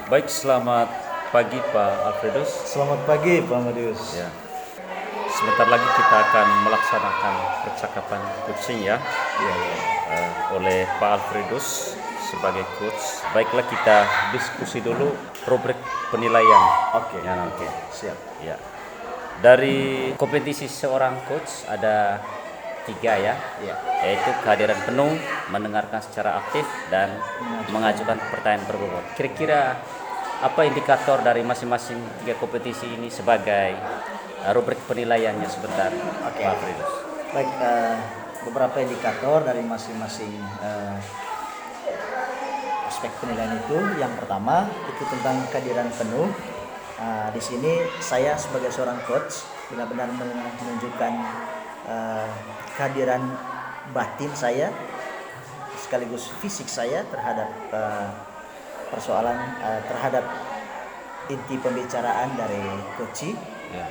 Baik, selamat pagi Pak Alfredus. Selamat pagi Pak Madius. Ya, sebentar lagi kita akan melaksanakan percakapan coaching ya, Iya, iya. oleh Pak Alfredus sebagai coach. Baiklah, kita diskusi dulu rubrik penilaian. Oke. Ya, nanti. Siap. Ya. Dari kompetisi seorang coach ada 3 ya, Iya. yaitu kehadiran penuh, mendengarkan secara aktif, dan mengajukan pertanyaan berbobot. Kira-kira apa indikator dari masing-masing 3 kompetisi ini sebagai rubrik penilaiannya sebentar, Oke. Pak Alfredus? Baik, beberapa indikator dari masing-masing aspek penilaian itu. Yang pertama itu tentang kehadiran penuh. Di sini saya sebagai seorang coach benar-benar menunjukkan kehadiran batin saya sekaligus fisik saya terhadap persoalan terhadap inti pembicaraan dari coach. Ya.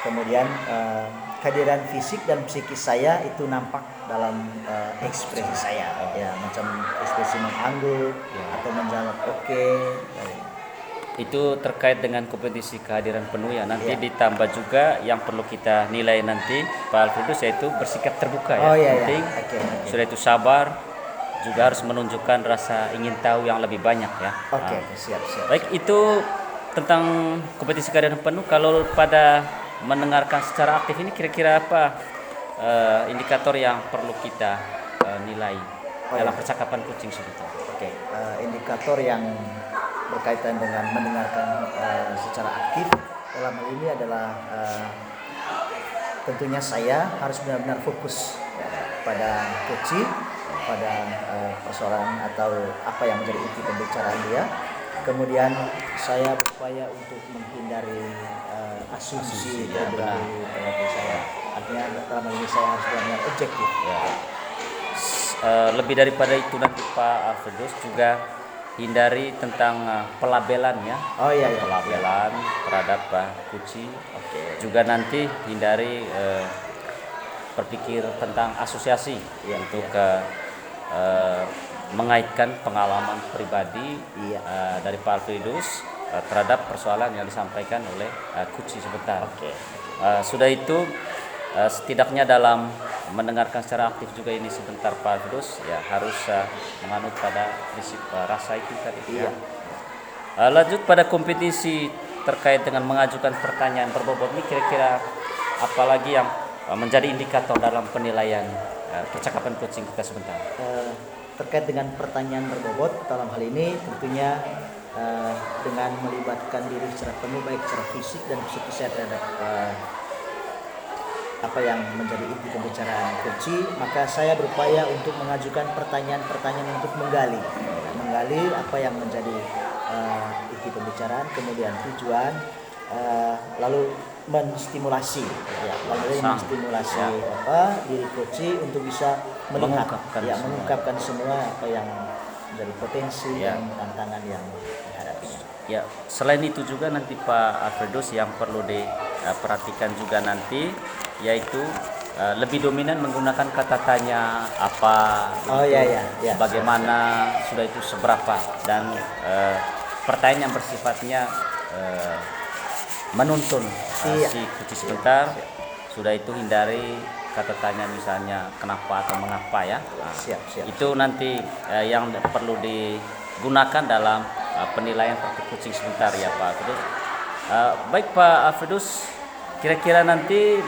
Kemudian kehadiran fisik dan psikis saya itu nampak dalam ekspresi saya, ya, macam ekspresi mengangguk atau menjawab oke. Itu terkait dengan kompetisi kehadiran penuh ya. Nanti Ya. ditambah juga yang perlu kita nilai nanti Pak Alfredus, yaitu bersikap terbuka ya. Oh iya, Penting. ya. Oke. Sudah itu sabar, juga harus menunjukkan rasa ingin tahu yang lebih banyak ya. Oke, siap. Baik, itu tentang kompetisi kehadiran penuh. Kalau pada mendengarkan secara aktif ini kira-kira apa indikator yang perlu kita nilai dalam percakapan coaching sebentar? Oke, indikator yang berkaitan dengan mendengarkan secara aktif dalam hal ini adalah tentunya saya harus benar-benar fokus pada coach, pada persoalan atau apa yang menjadi inti pembicaraan dia. Kemudian saya berupaya untuk menghindari asumsi dari pelaku saya. Artinya dalam hal ini saya harus benar-benar objektif. Ya. Lebih daripada itu nanti Pak Alfredus juga hindari tentang pelabelan ya. Oh iya. Pelabelan terhadap Kuci. Juga nanti hindari berpikir tentang asosiasi untuk mengaitkan pengalaman pribadi dari Pak Alfredus terhadap persoalan yang disampaikan oleh Kuci sebentar. Sudah itu setidaknya dalam mendengarkan secara aktif juga ini sebentar Pak Alfredus ya, harus menganut pada prinsip rasa itu tadi ya. Lanjut pada kompetisi terkait dengan mengajukan pertanyaan berbobot ini, kira-kira apalagi yang menjadi indikator dalam penilaian percakapan coaching kita sebentar? Terkait dengan pertanyaan berbobot dalam hal ini tentunya dengan melibatkan diri secara penuh baik secara fisik dan psikis saya terhadap apa yang menjadi inti pembicaraan coach, maka saya berupaya untuk mengajukan pertanyaan-pertanyaan untuk menggali apa yang menjadi inti pembicaraan, kemudian tujuan, lalu menstimulasi diri coach untuk bisa melihat mengungkapkan semua apa yang menjadi potensi dan tantangan yang dihadapinya. Ya, selain itu juga nanti Pak Alfredus yang perlu diperhatikan juga nanti yaitu lebih dominan menggunakan kata tanya apa, bagaimana, sudah itu seberapa, dan pertanyaan yang bersifatnya menuntun si Kuci sebentar. Sudah itu hindari kata tanya misalnya kenapa atau mengapa ya. Itu nanti yang perlu digunakan dalam penilaian praktik coaching sebentar ya Pak Alfredus. Baik Pak Alfredus, kira-kira nanti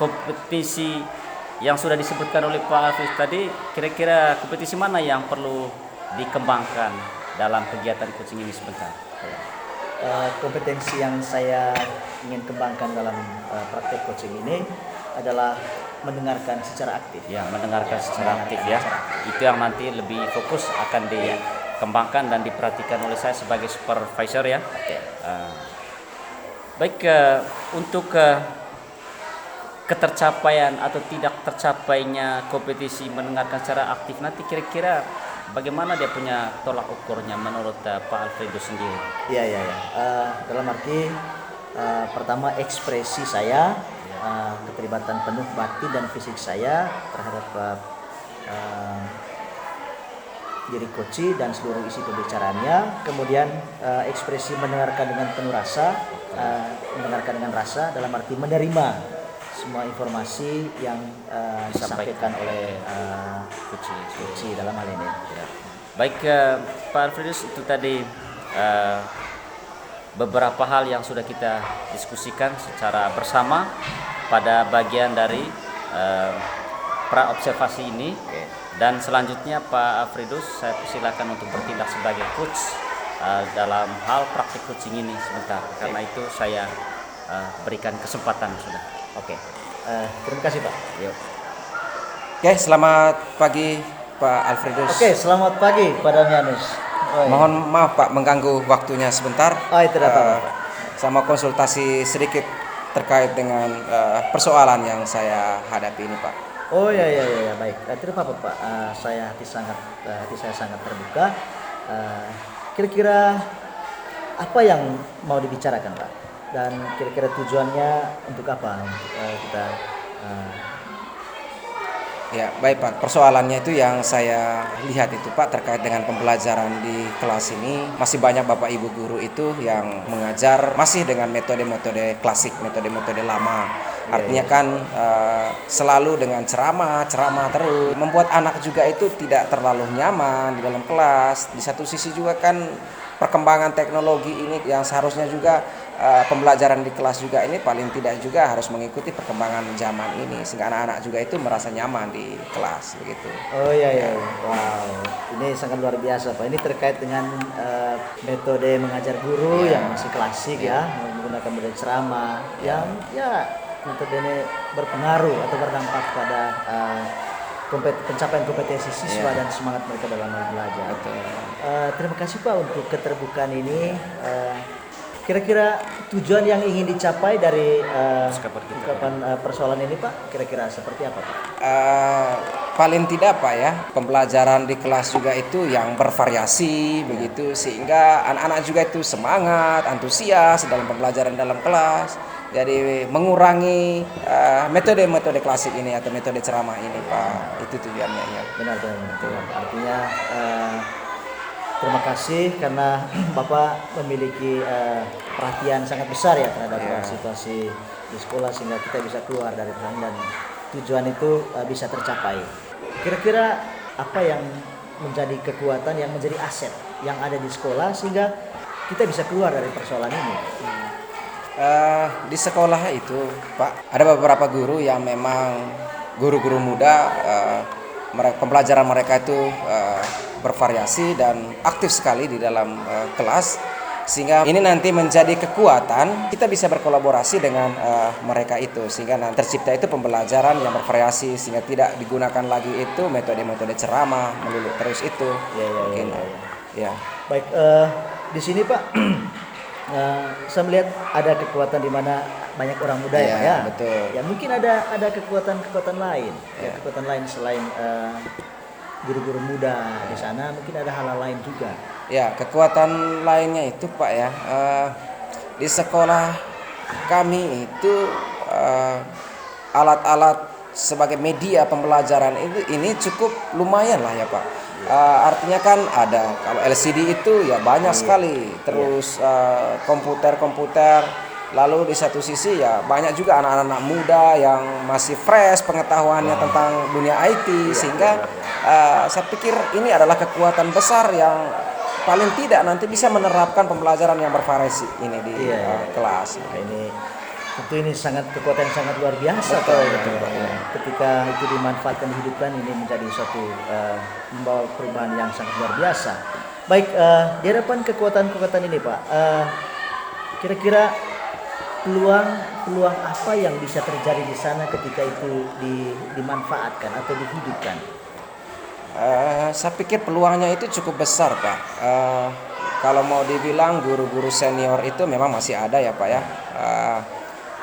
kompetisi yang sudah disebutkan oleh Pak Alfredus tadi, kira-kira kompetisi mana yang perlu dikembangkan dalam kegiatan coaching ini sebentar? Kompetensi yang saya ingin kembangkan dalam praktek coaching ini adalah mendengarkan secara aktif. Ya, mendengarkan secara aktif ya. Itu yang nanti lebih fokus akan dikembangkan dan diperhatikan oleh saya sebagai supervisor ya. Baik, untuk ketercapaian atau tidak tercapainya kompetisi mendengarkan secara aktif nanti, kira-kira bagaimana dia punya tolak ukurnya menurut Pak Alfredus sendiri? Iya. Dalam arti pertama ekspresi saya, keterlibatan penuh batin dan fisik saya terhadap diri coach dan seluruh isi pembicaraannya, kemudian ekspresi mendengarkan dengan penuh rasa, mendengarkan dengan rasa dalam arti menerima semua informasi yang disampaikan oleh coach dalam hal ini. Ya. Baik Pak Alfredus, itu tadi beberapa hal yang sudah kita diskusikan secara bersama pada bagian dari pra observasi ini. Dan selanjutnya Pak Alfredus, saya persilakan untuk bertindak sebagai coach dalam hal praktik coaching ini sebentar, karena itu saya berikan kesempatan sudah. Terima kasih Pak. Yuk. Selamat pagi Pak Alfredus. Selamat pagi Pak Damianus. Mohon maaf Pak mengganggu waktunya sebentar. Tidak apa-apa. Sama konsultasi sedikit terkait dengan persoalan yang saya hadapi ini Pak. Ya, baik. Tidak apa-apa Pak. Hati saya sangat terbuka. Kira-kira apa yang mau dibicarakan Pak? Dan kira-kira tujuannya untuk apa? Kita Ya, baik Pak. Persoalannya itu yang saya lihat itu Pak terkait dengan pembelajaran di kelas ini, masih banyak Bapak Ibu guru itu yang mengajar masih dengan metode-metode klasik, metode-metode lama. Artinya kan selalu dengan ceramah terus, membuat anak juga itu tidak terlalu nyaman di dalam kelas. Di satu sisi juga kan perkembangan teknologi ini yang seharusnya juga pembelajaran di kelas juga ini paling tidak juga harus mengikuti perkembangan zaman ini, sehingga anak-anak juga itu merasa nyaman di kelas begitu. Wow, ini sangat luar biasa Pak. Ini terkait dengan metode mengajar guru yang masih klasik menggunakan metode ceramah yang metode ini berpengaruh atau berdampak pada pencapaian kompetensi siswa dan semangat mereka dalam belajar. Terima kasih Pak untuk keterbukaan ini. Kira-kira tujuan yang ingin dicapai dari persoalan ini Pak, kira-kira seperti apa Pak? Paling tidak Pak ya, pembelajaran di kelas juga itu yang bervariasi begitu, sehingga anak-anak juga itu semangat, antusias dalam pembelajaran dalam kelas. Jadi mengurangi metode-metode klasik ini atau metode ceramah ini Pak, itu tujuannya ya. Benar. Artinya terima kasih karena Bapak memiliki perhatian sangat besar ya terhadap situasi di sekolah, sehingga kita bisa keluar dari perang dan tujuan itu bisa tercapai. Kira-kira apa yang menjadi kekuatan, yang menjadi aset yang ada di sekolah sehingga kita bisa keluar dari persoalan ini? Di sekolah itu Pak, ada beberapa guru yang memang guru-guru muda, pembelajaran mereka itu bervariasi dan aktif sekali di dalam kelas, sehingga ini nanti menjadi kekuatan kita bisa berkolaborasi dengan mereka itu, sehingga nanti tercipta itu pembelajaran yang bervariasi, sehingga tidak digunakan lagi itu metode-metode ceramah melulu terus itu. Ya. Baik, di sini Pak saya melihat ada kekuatan di mana banyak orang muda ya Pak ya. Betul. Ya mungkin ada kekuatan lain, kekuatan lain selain guru-guru muda di sana, mungkin ada hal lain juga. Ya, kekuatan lainnya itu Pak ya, di sekolah kami itu alat-alat sebagai media pembelajaran ini cukup lumayan lah ya Pak. Artinya kan ada, kalau LCD itu ya banyak sekali, terus komputer, lalu di satu sisi ya banyak juga anak-anak muda yang masih fresh pengetahuannya tentang dunia IT, sehingga saya pikir ini adalah kekuatan besar yang paling tidak nanti bisa menerapkan pembelajaran yang bervariasi ini di kelas. Tentu ini kekuatan yang sangat luar biasa ketika itu dimanfaatkan, dihidupkan, ini menjadi suatu membawa perubahan yang sangat luar biasa. Baik, di hadapan kekuatan ini Pak, kira-kira peluang apa yang bisa terjadi di sana ketika itu dimanfaatkan atau dihidupkan? Saya pikir peluangnya itu cukup besar Pak. Kalau mau dibilang guru-guru senior itu memang masih ada ya Pak ya.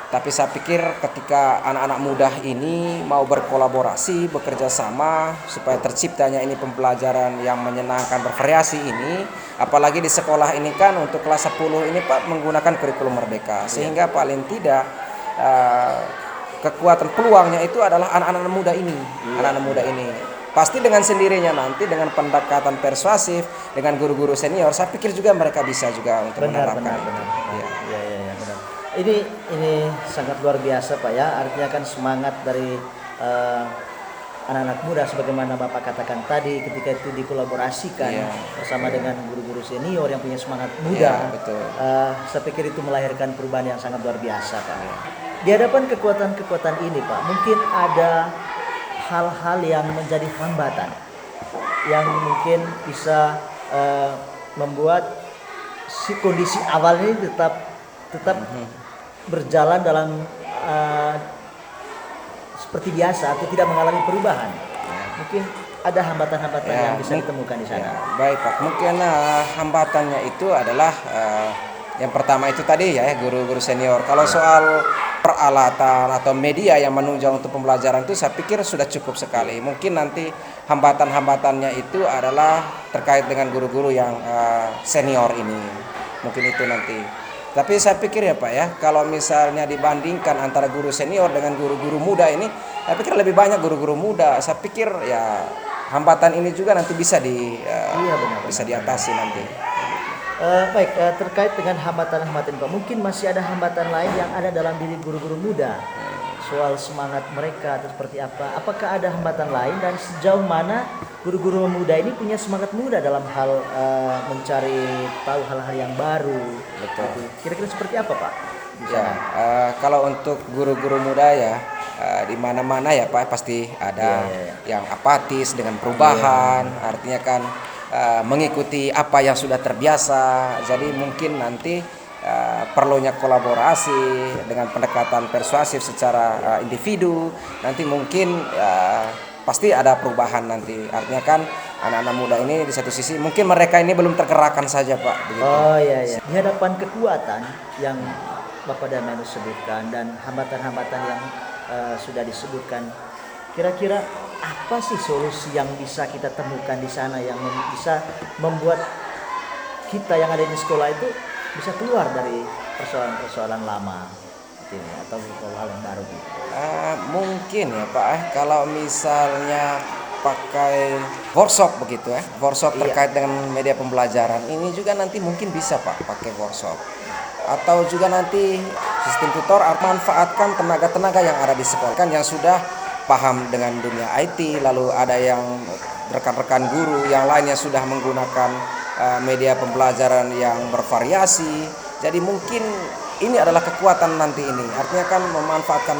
Tapi saya pikir ketika anak-anak muda ini mau berkolaborasi, bekerja sama supaya terciptanya ini pembelajaran yang menyenangkan, bervariasi ini, apalagi di sekolah ini kan untuk kelas 10 ini Pak menggunakan kurikulum merdeka, sehingga paling tidak kekuatan peluangnya itu adalah anak-anak muda ini. Anak-anak muda ini pasti dengan sendirinya nanti dengan pendekatan persuasif dengan guru-guru senior, saya pikir juga mereka bisa juga untuk Benar, menerapkan benar, itu. benar. Iya. Iya, benar. Ini sangat luar biasa Pak ya. Artinya kan semangat dari anak-anak muda sebagaimana Bapak katakan tadi, ketika itu dikolaborasikan Iya, bersama dengan guru-guru senior yang punya semangat muda. Iya, betul. Saya pikir itu melahirkan perubahan yang sangat luar biasa Pak. Di hadapan kekuatan-kekuatan ini Pak, mungkin ada hal-hal yang menjadi hambatan yang mungkin bisa membuat si kondisi awal ini tetap berjalan dalam seperti biasa atau tidak mengalami perubahan. Mungkin ada hambatan-hambatan yang bisa ditemukan di sana. Ya, baik Pak, mungkin hambatannya itu adalah yang pertama itu tadi ya guru-guru senior. Kalau soal peralatan atau media yang menunjang untuk pembelajaran itu saya pikir sudah cukup sekali. Mungkin nanti hambatan-hambatannya itu adalah terkait dengan guru-guru yang senior ini. Mungkin itu nanti. Tapi saya pikir ya Pak ya, kalau misalnya dibandingkan antara guru senior dengan guru-guru muda ini, saya pikir lebih banyak guru-guru muda. Saya pikir ya hambatan ini juga nanti bisa bisa diatasi nanti. Baik, terkait dengan hambatan-hambatan Pak, mungkin masih ada hambatan lain yang ada dalam diri guru-guru muda. Soal semangat mereka atau seperti apa? Apakah ada hambatan lain dan sejauh mana guru-guru muda ini punya semangat muda dalam hal mencari tahu hal-hal yang baru? Betul. Kira-kira seperti apa Pak? Ya, kalau untuk guru-guru muda ya di mana-mana ya Pak pasti ada yang apatis dengan perubahan. Artinya kan mengikuti apa yang sudah terbiasa. Jadi mungkin nanti perlunya kolaborasi dengan pendekatan persuasif secara individu. Nanti mungkin pasti ada perubahan nanti. Artinya kan anak-anak muda ini di satu sisi mungkin mereka ini belum tergerakkan saja Pak. Begitu. Oh iya. Di hadapan kekuatan yang Bapak Damianus sebutkan dan hambatan-hambatan yang sudah disebutkan, kira-kira apa sih solusi yang bisa kita temukan di sana yang bisa membuat kita yang ada di sekolah itu bisa keluar dari persoalan-persoalan lama ini atau hal yang baru gitu? Mungkin ya Pak, kalau misalnya pakai workshop begitu workshop terkait dengan media pembelajaran ini juga nanti mungkin bisa Pak pakai workshop. Atau juga nanti sistem tutor manfaatkan tenaga-tenaga yang ada di sekolah kan yang sudah paham dengan dunia IT, lalu ada yang rekan-rekan guru yang lainnya sudah menggunakan media pembelajaran yang bervariasi. Jadi mungkin ini adalah kekuatan nanti ini. Artinya kan memanfaatkan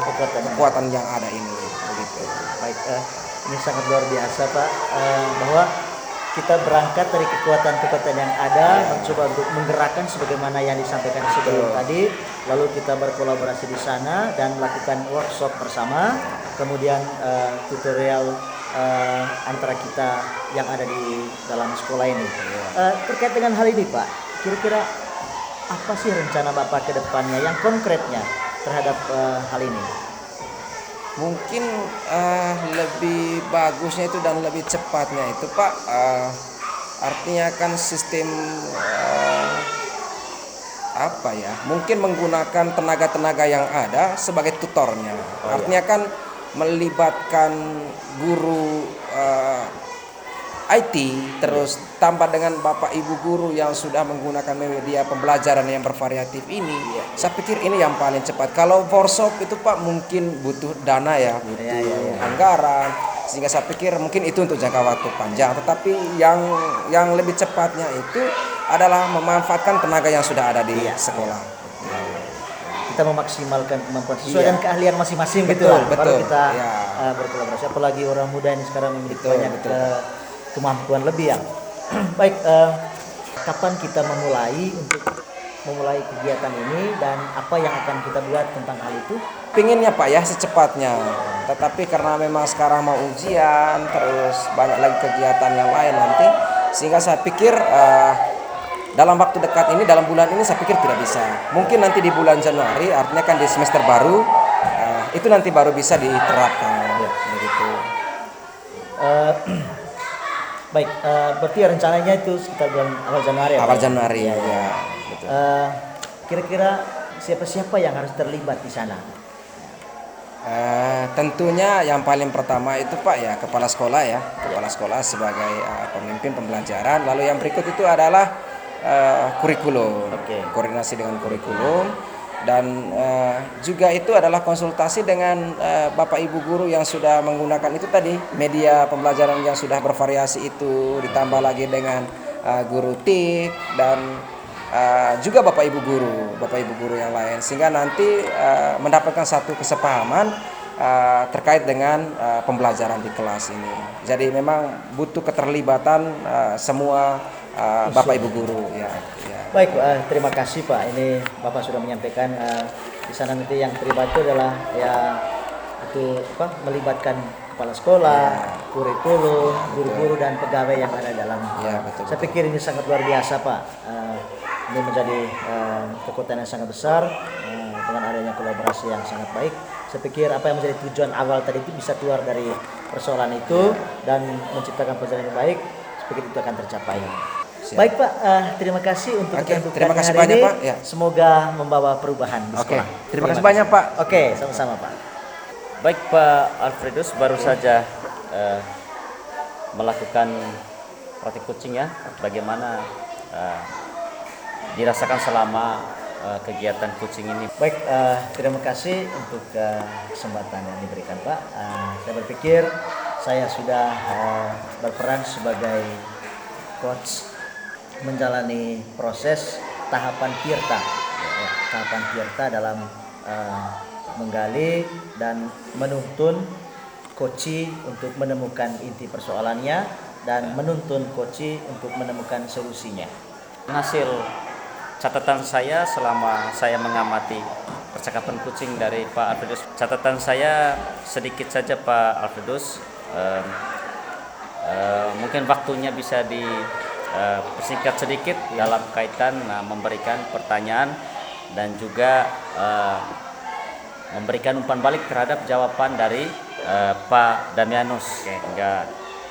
kekuatan yang ada ini. Begitu. Baik, ini sangat luar biasa Pak, bahwa kita berangkat dari kekuatan-kekuatan yang ada, mencoba untuk menggerakkan sebagaimana yang disampaikan sebelum tadi, lalu kita berkolaborasi di sana dan melakukan workshop bersama, kemudian tutorial antara kita yang ada di dalam sekolah ini. Terkait dengan hal ini Pak, kira-kira apa sih rencana Bapak ke depannya yang konkretnya terhadap hal ini? Mungkin lebih bagusnya itu dan lebih cepatnya itu Pak, artinya kan sistem mungkin menggunakan tenaga-tenaga yang ada sebagai tutornya. Artinya kan melibatkan guru IT terus tambah dengan Bapak Ibu guru yang sudah menggunakan media pembelajaran yang bervariatif ini. Saya pikir ini yang paling cepat. Kalau workshop itu Pak mungkin butuh dana ya, butuh anggaran. Sehingga saya pikir mungkin itu untuk jangka waktu panjang. Tetapi yang lebih cepatnya itu adalah memanfaatkan tenaga yang sudah ada di sekolah. Kita memaksimalkan kemampuan sesuai dengan keahlian masing-masing gitu lah. Baru kita berkolaborasi. Apalagi orang muda ini sekarang memiliki banyak kemampuan lebih ya. Baik, kapan kita memulai kegiatan ini dan apa yang akan kita buat tentang hal itu? Pinginnya Pak ya secepatnya. Tetapi karena memang sekarang mau ujian, terus banyak lagi kegiatan yang lain nanti, sehingga saya pikir dalam waktu dekat ini, dalam bulan ini saya pikir tidak bisa. Mungkin nanti di bulan Januari, artinya kan di semester baru, itu nanti baru bisa diterapkan. Begitu. Baik, berarti rencananya itu sekitar bulan awal Januari. Awal Januari ya. Betul. Kira-kira siapa-siapa yang harus terlibat di sana? Tentunya yang paling pertama itu Pak ya kepala sekolah ya, kepala sekolah sebagai pemimpin pembelajaran. Lalu yang berikut itu adalah kurikulum, koordinasi dengan kurikulum, dan juga itu adalah konsultasi dengan Bapak Ibu guru yang sudah menggunakan itu tadi media pembelajaran yang sudah bervariasi itu, ditambah lagi dengan guru TIK dan juga Bapak Ibu guru yang lain, sehingga nanti mendapatkan satu kesepahaman terkait dengan pembelajaran di kelas ini. Jadi memang butuh keterlibatan semua Bapak Ibu guru ya. Baik, terima kasih Pak. Ini Bapak sudah menyampaikan di sana nanti yang terlibat itu adalah ya itu melibatkan kepala sekolah, kurikulum, guru-guru dan pegawai yang ada dalam. Ya, betul. Saya pikir ini sangat luar biasa Pak. Ini menjadi kekuatan yang sangat besar dengan adanya kolaborasi yang sangat baik. Saya pikir apa yang menjadi tujuan awal tadi itu bisa keluar dari persoalan itu dan menciptakan pelajaran yang baik. Saya pikir itu akan tercapai. Siap. Baik Pak, terima kasih untuk terima kasih hari banyak ini. Pak. Ya. Semoga membawa perubahan di sekolah. Terima kasih banyak Pak. Oke, sama-sama Pak. Baik Pak Alfredus, baru saja melakukan praktik coaching ya, bagaimana dirasakan selama kegiatan coaching ini. Baik, terima kasih untuk kesempatan yang diberikan Pak. Saya berpikir saya sudah berperan sebagai coach menjalani proses tahapan tirta dalam menggali dan menuntun coach untuk menemukan inti persoalannya dan menuntun coach untuk menemukan solusinya. Hasil catatan saya selama saya mengamati percakapan coaching dari Pak Alfredus, catatan saya sedikit saja Pak Alfredus. Mungkin waktunya bisa dipersingkat sedikit dalam kaitan memberikan pertanyaan dan juga memberikan umpan balik terhadap jawaban dari Pak Damianus. Sehingga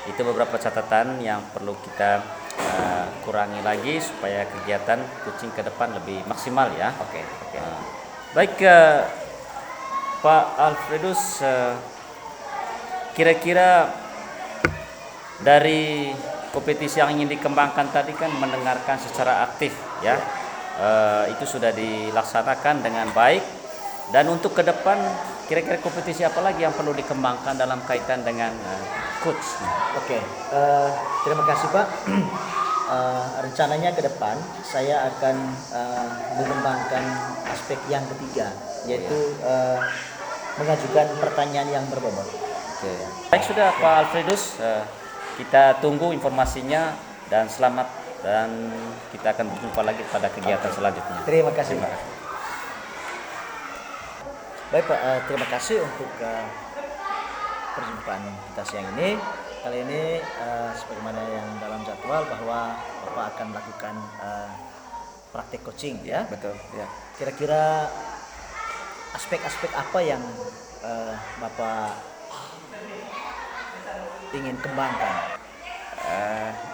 itu beberapa catatan yang perlu kita kurangi lagi supaya kegiatan coaching ke depan lebih maksimal ya. Baik Pak Alfredus, kira-kira dari kompetisi yang ingin dikembangkan tadi kan mendengarkan secara aktif ya, itu sudah dilaksanakan dengan baik. Dan untuk ke depan kira-kira kompetisi apa lagi yang perlu dikembangkan dalam kaitan dengan coach? Terima kasih Pak. Rencananya ke depan saya akan mengembangkan aspek yang ketiga, yaitu mengajukan pertanyaan yang berbobot. Baik, sudah Pak Alfredus, kita tunggu informasinya dan selamat, dan kita akan berjumpa lagi pada kegiatan selanjutnya. Terima kasih Pak. Baik Pak, terima kasih untuk perjumpaan kita siang ini. Kali ini sebagaimana yang dalam jadwal bahwa Bapak akan melakukan praktik coaching ya. Betul ya. Kira-kira aspek-aspek apa yang Bapak ingin kembangkan?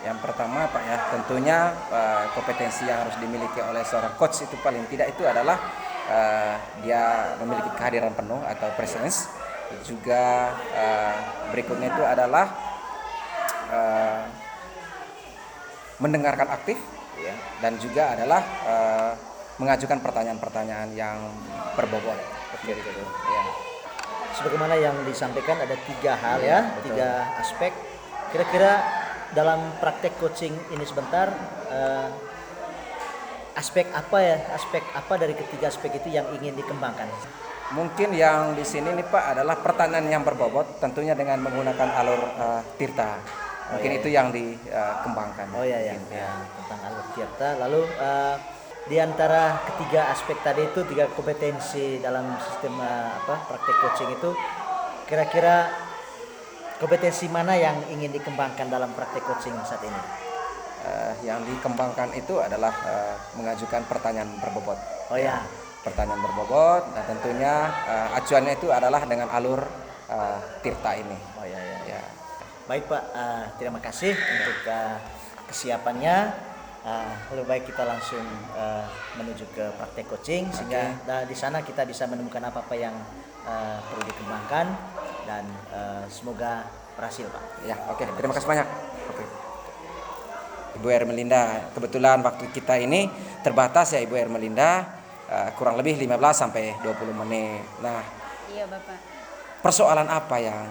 Yang pertama Pak ya, tentunya kompetensi yang harus dimiliki oleh seorang coach itu paling tidak itu adalah dia memiliki kehadiran penuh atau presence. Juga berikutnya itu adalah mendengarkan aktif ya, dan juga adalah mengajukan pertanyaan-pertanyaan yang berbobot. Ya. Sebagaimana yang disampaikan ada 3 hal ya, 3 aspek. Kira-kira dalam praktek coaching ini sebentar aspek apa dari ketiga aspek itu yang ingin dikembangkan? Mungkin yang di sini nih Pak adalah pertanyaan yang berbobot, tentunya dengan menggunakan alur tirta. Mungkin itu yang dikembangkan. Tentang alur tirta. Lalu di antara ketiga aspek tadi itu, 3 kompetensi dalam sistem praktek coaching itu, kira-kira kompetensi mana yang ingin dikembangkan dalam praktek coaching saat ini? Yang dikembangkan itu adalah mengajukan pertanyaan berbobot. Pertanyaan berbobot, nah tentunya acuannya itu adalah dengan alur tirta ini. Baik Pak, terima kasih untuk kesiapannya. Lebih baik kita langsung menuju ke praktek coaching sehingga di sana kita bisa menemukan apa-apa yang perlu dikembangkan dan semoga berhasil, Pak. Ya, oke. Terima kasih banyak. Oke. Ibu Ermelinda, kebetulan waktu kita ini terbatas ya Ibu Ermelinda, kurang lebih 15 sampai 20 menit. Nah, Iya Bapak. persoalan apa yang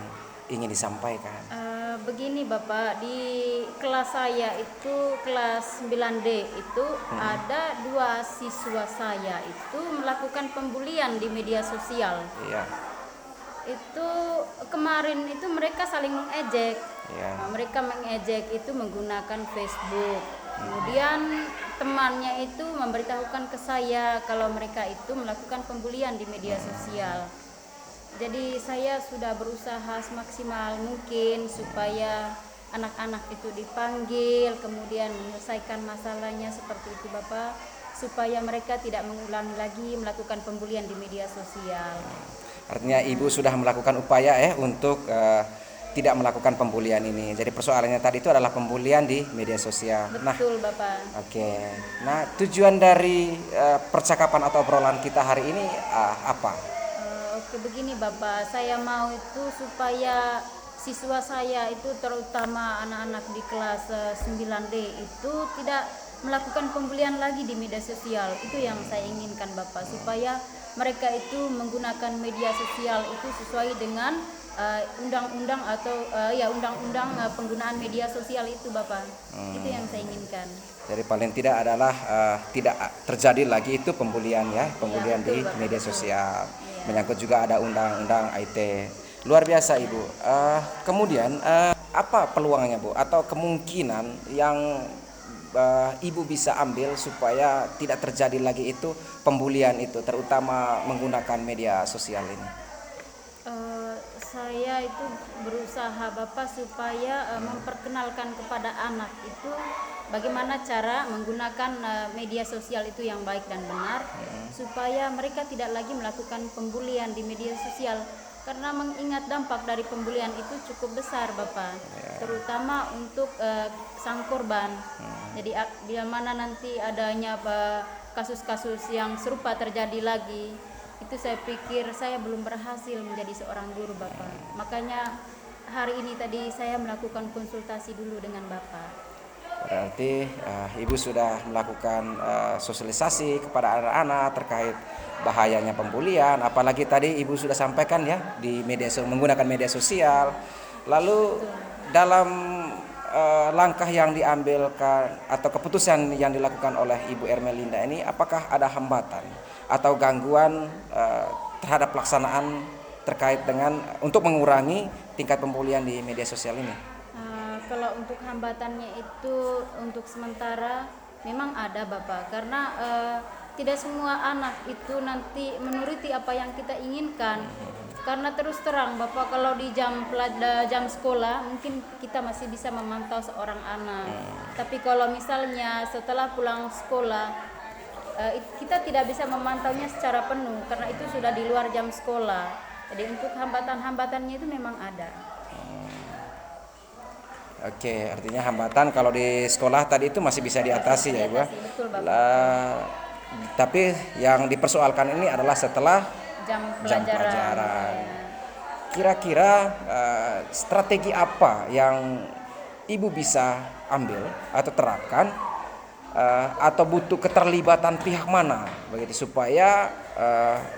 ingin disampaikan? Begini Bapak, di kelas saya itu kelas 9D itu ada 2 siswa saya itu melakukan pembulian di media sosial. Iya. Itu kemarin itu mereka saling mengejek. Iya. Mereka mengejek itu menggunakan Facebook. Kemudian temannya itu memberitahukan ke saya kalau mereka itu melakukan pembulian di media sosial. Jadi saya sudah berusaha semaksimal mungkin supaya anak-anak itu dipanggil, kemudian menyelesaikan masalahnya seperti itu Bapak, supaya mereka tidak mengulangi lagi melakukan pembulian di media sosial. Artinya Ibu sudah melakukan upaya untuk tidak melakukan pembulian ini. Jadi persoalannya tadi itu adalah pembulian di media sosial. Betul Bapak. Oke. Nah, tujuan dari percakapan atau obrolan kita hari ini apa? Oke begini Bapak, saya mau itu supaya siswa saya itu terutama anak-anak di kelas 9D itu tidak melakukan pembulian lagi di media sosial. Itu yang saya inginkan Bapak, supaya mereka itu menggunakan media sosial itu sesuai dengan undang-undang atau undang-undang penggunaan media sosial itu Bapak. Itu yang saya inginkan. Jadi paling tidak adalah tidak terjadi lagi itu pembulian ya, pembulian betul, di Bapak, media betul. sosial. Iya. Menyangkut juga ada undang-undang IT. Luar biasa Ibu. Kemudian apa peluangnya Bu atau kemungkinan yang Ibu bisa ambil supaya tidak terjadi lagi itu pembulian itu, terutama menggunakan media sosial ini? Saya itu berusaha Bapak supaya memperkenalkan kepada anak itu bagaimana cara menggunakan media sosial itu yang baik dan benar, supaya mereka tidak lagi melakukan pembulian di media sosial, karena mengingat dampak dari pembulian itu cukup besar Bapak, terutama untuk sang korban. Jadi bila mana nanti adanya kasus-kasus yang serupa terjadi lagi, itu saya pikir saya belum berhasil menjadi seorang guru Bapak. Makanya hari ini tadi saya melakukan konsultasi dulu dengan Bapak. Berarti Ibu sudah melakukan sosialisasi kepada anak-anak terkait bahayanya pembulian, apalagi tadi Ibu sudah sampaikan ya di menggunakan media sosial. Lalu dalam langkah yang diambilkan atau keputusan yang dilakukan oleh Ibu Ermelinda ini, apakah ada hambatan atau gangguan terhadap pelaksanaan terkait dengan untuk mengurangi tingkat pembulian di media sosial ini? Kalau untuk hambatannya itu untuk sementara memang ada Bapak, karena tidak semua anak itu nanti menuruti apa yang kita inginkan. Karena terus terang Bapak, kalau di jam sekolah mungkin kita masih bisa memantau seorang anak. Tapi kalau misalnya setelah pulang sekolah kita tidak bisa memantaunya secara penuh karena itu sudah di luar jam sekolah. Jadi untuk hambatan-hambatannya itu memang ada. Oke, artinya hambatan kalau di sekolah tadi itu masih bisa diatasi ya Ibu. Betul Bapak. Tapi yang dipersoalkan ini adalah setelah Jam jam pelajaran. pelajaran. Kira-kira strategi apa yang Ibu bisa ambil atau terapkan atau butuh keterlibatan pihak mana begitu supaya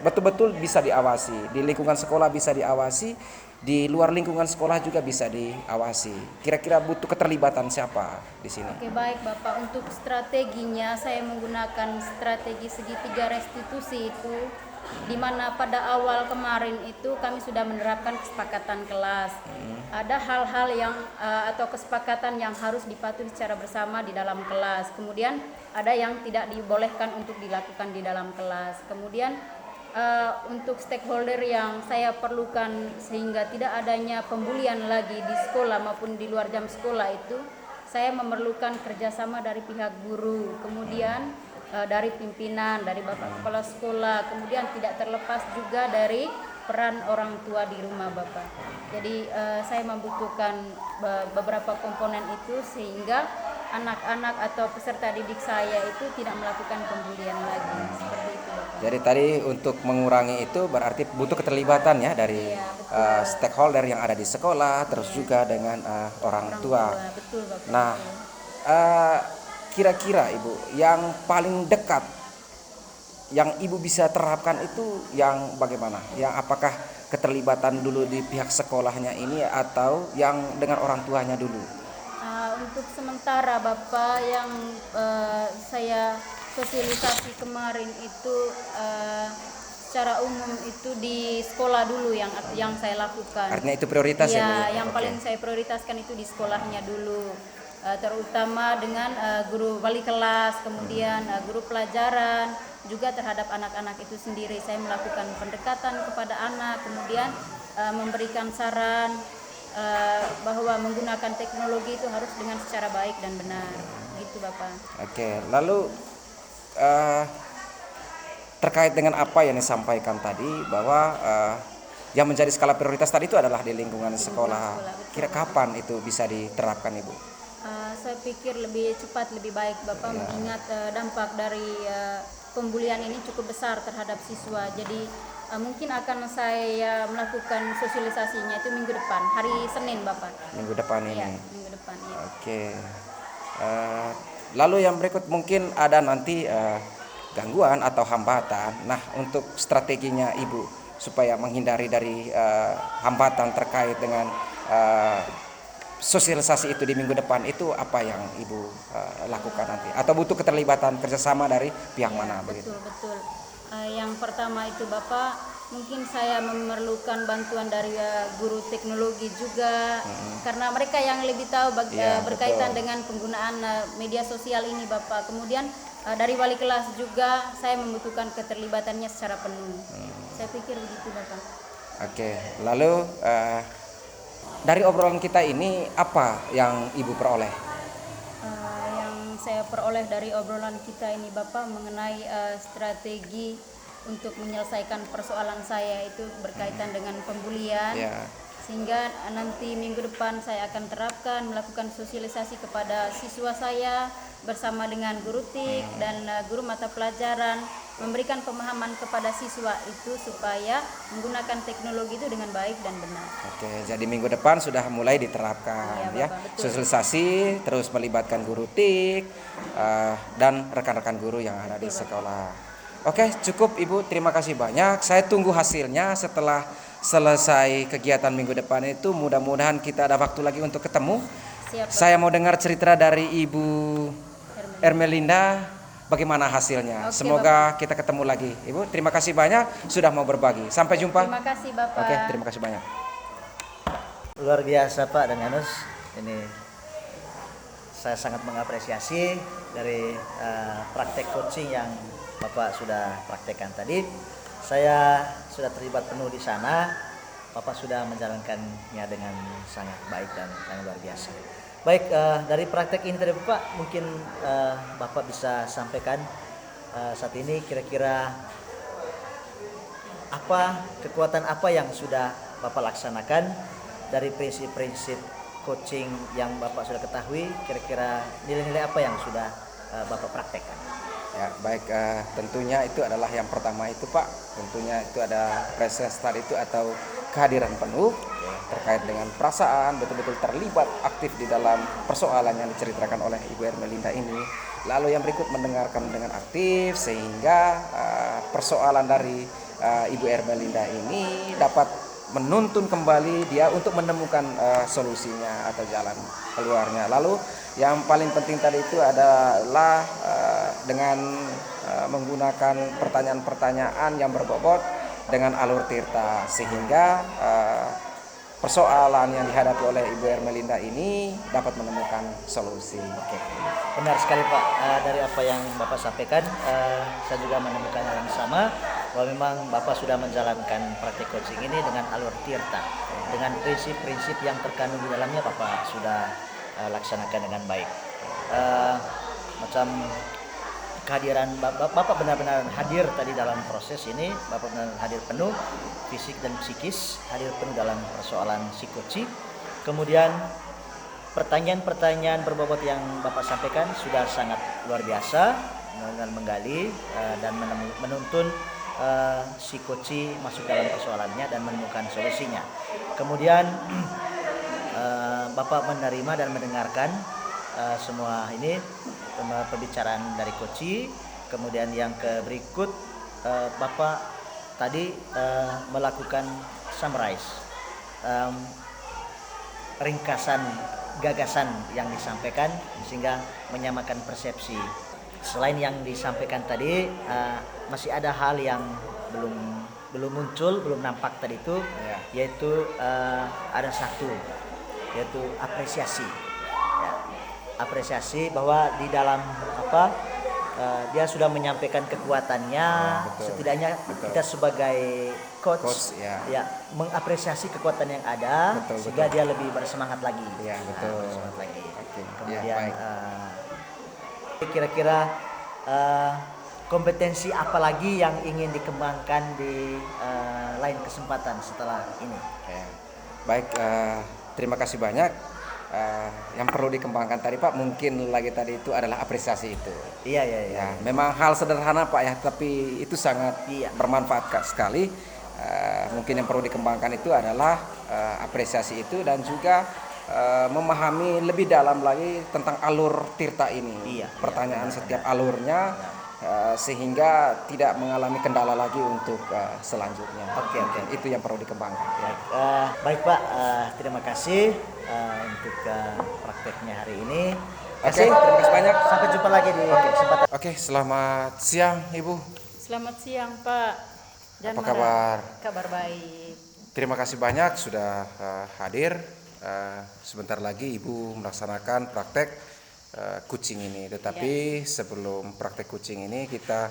betul-betul bisa diawasi, di lingkungan sekolah bisa diawasi, di luar lingkungan sekolah juga bisa diawasi. Kira-kira butuh keterlibatan siapa di sini? Oke baik Bapak, untuk strateginya saya menggunakan strategi segitiga restitusi itu, di mana pada awal kemarin itu kami sudah menerapkan kesepakatan kelas. Ada hal-hal yang atau kesepakatan yang harus dipatuhi secara bersama di dalam kelas. Kemudian ada yang tidak dibolehkan untuk dilakukan di dalam kelas. Kemudian untuk stakeholder yang saya perlukan sehingga tidak adanya pembulian lagi di sekolah maupun di luar jam sekolah itu, saya memerlukan kerjasama dari pihak guru, kemudian dari pimpinan, dari Bapak Kepala Sekolah, kemudian tidak terlepas juga dari peran orang tua di rumah Bapak. Jadi saya membutuhkan beberapa komponen itu sehingga anak-anak atau peserta didik saya itu tidak melakukan pembulian lagi. Seperti itu, Bapak. Jadi tadi untuk mengurangi itu berarti butuh keterlibatan ya dari Iya, betul. stakeholder yang ada di sekolah, terus juga dengan orang tua. Betul, Bapak. Nah, kira-kira Ibu yang paling dekat yang Ibu bisa terapkan itu yang bagaimana? Yang apakah keterlibatan dulu di pihak sekolahnya ini atau yang dengan orang tuanya dulu? Untuk sementara Bapak yang saya sosialisasi kemarin itu secara umum itu di sekolah dulu yang saya lakukan. Artinya itu prioritas ya, Bu? Ya, Ya? yang Oke. paling saya prioritaskan itu di sekolahnya dulu. Terutama dengan guru wali kelas, kemudian guru pelajaran, juga terhadap anak-anak itu sendiri. Saya melakukan pendekatan kepada anak, kemudian memberikan saran bahwa menggunakan teknologi itu harus dengan secara baik dan benar. Gitu, Bapak. Oke, lalu terkait dengan apa yang disampaikan tadi bahwa yang menjadi skala prioritas tadi itu adalah di lingkungan sekolah. Kira kapan itu bisa diterapkan, Ibu? Saya pikir lebih cepat lebih baik, Bapak, mengingat dampak dari pembulian ini cukup besar terhadap siswa. Jadi mungkin akan saya melakukan sosialisasinya itu minggu depan, hari Senin, Bapak. Minggu depan ini. Iya, minggu depan. Iya. Oke. Lalu yang berikut mungkin ada nanti gangguan atau hambatan. Nah, untuk strateginya Ibu supaya menghindari dari hambatan terkait dengan sosialisasi itu di minggu depan itu apa yang Ibu lakukan nanti? Atau butuh keterlibatan kerjasama dari pihak mana begitu? Betul. Yang pertama itu Bapak, mungkin saya memerlukan bantuan dari guru teknologi juga, karena mereka yang lebih tahu berkaitan dengan penggunaan media sosial ini, Bapak. Kemudian dari wali kelas juga saya membutuhkan keterlibatannya secara penuh. Saya pikir begitu, Bapak. Oke, lalu dari obrolan kita ini apa yang Ibu peroleh? Yang saya peroleh dari obrolan kita ini, Bapak, mengenai strategi untuk menyelesaikan persoalan saya itu berkaitan dengan pembulian. Ya. Sehingga nanti minggu depan saya akan terapkan melakukan sosialisasi kepada siswa saya bersama dengan guru TIK dan guru mata pelajaran, memberikan pemahaman kepada siswa itu supaya menggunakan teknologi itu dengan baik dan benar. Oke, jadi minggu depan sudah mulai diterapkan Iya, ya. Bapak, betul. Sosialisasi terus melibatkan guru TIK dan rekan-rekan guru yang ada di sekolah. Oke, cukup Ibu, terima kasih banyak. Saya tunggu hasilnya setelah selesai kegiatan minggu depan itu. Mudah-mudahan kita ada waktu lagi untuk ketemu. Siap, Bapak. Saya mau dengar cerita dari Ibu Ermelinda bagaimana hasilnya. Oke, Semoga kita ketemu lagi. Ibu, terima kasih banyak sudah mau berbagi. Sampai jumpa. Terima kasih, Bapak. Oke, terima kasih banyak. Luar biasa Pak dan Yanus, ini saya sangat mengapresiasi dari praktek coaching yang Bapak sudah praktekkan tadi. Saya sudah terlibat penuh di sana. Bapak sudah menjalankannya dengan sangat baik dan sangat luar biasa. Baik, dari praktek ini tadi Bapak, mungkin Bapak bisa sampaikan saat ini kira-kira kekuatan apa yang sudah Bapak laksanakan dari prinsip-prinsip coaching yang Bapak sudah ketahui, kira-kira nilai-nilai apa yang sudah Bapak praktekkan? Ya, baik, tentunya itu adalah yang pertama itu Pak, tentunya itu ada presence tadi itu atau kehadiran penuh terkait dengan perasaan, betul-betul terlibat aktif di dalam persoalan yang diceritakan oleh Ibu Ermelinda ini. Lalu yang berikut mendengarkan dengan aktif sehingga persoalan dari Ibu Ermelinda ini dapat menuntun kembali dia untuk menemukan solusinya atau jalan keluarnya. Lalu yang paling penting tadi itu adalah dengan menggunakan pertanyaan-pertanyaan yang berbobot dengan alur tirta sehingga persoalan yang dihadapi oleh Ibu Ermelinda ini dapat menemukan solusi. Oke, benar sekali Pak. Dari apa yang Bapak sampaikan, saya juga menemukan hal yang sama, bahwa memang Bapak sudah menjalankan praktik coaching ini dengan alur tirta, dengan prinsip-prinsip yang terkandung di dalamnya Bapak sudah laksanakan dengan baik. Macam kehadiran Bapak benar-benar hadir tadi dalam proses ini, Bapak benar hadir penuh fisik dan psikis, hadir penuh dalam persoalan psikoci. Kemudian Pertanyaan-pertanyaan berbobot yang Bapak sampaikan sudah sangat luar biasa dengan menggali dan menuntun si Koci masuk dalam persoalannya dan menemukan solusinya. Kemudian Bapak menerima dan mendengarkan semua ini pembicaraan dari Koci. Kemudian yang berikut Bapak tadi melakukan summarize, ringkasan gagasan yang disampaikan sehingga menyamakan persepsi. Selain yang disampaikan tadi masih ada hal yang belum muncul, belum nampak tadi itu, yaitu ada satu, yaitu apresiasi. Ya, apresiasi bahwa di dalam dia sudah menyampaikan kekuatannya. Setidaknya kita sebagai coach ya mengapresiasi kekuatan yang ada, sehingga dia lebih bersemangat lagi. Ya, betul. Bersemangat lagi. Kemudian kira-kira kompetensi apa lagi yang ingin dikembangkan di lain kesempatan setelah ini? Baik, terima kasih banyak. Yang perlu dikembangkan tadi Pak, mungkin lagi tadi itu adalah apresiasi itu. Iya. Ya, memang hal sederhana Pak ya, tapi itu sangat bermanfaat sekali. Mungkin yang perlu dikembangkan itu adalah apresiasi itu dan juga memahami lebih dalam lagi tentang alur Tirta ini. Pertanyaan setiap alurnya sehingga tidak mengalami kendala lagi untuk selanjutnya. Oke. Itu yang perlu dikembangkan. Baik Pak, terima kasih untuk prakteknya hari ini. Terima kasih banyak. Sampai jumpa lagi di kesempatan. Selamat siang Ibu. Selamat siang Pak. Apa kabar? Kabar baik. Terima kasih banyak sudah hadir. Sebentar lagi Ibu melaksanakan praktek kucing ini. Tetapi sebelum praktek kucing ini kita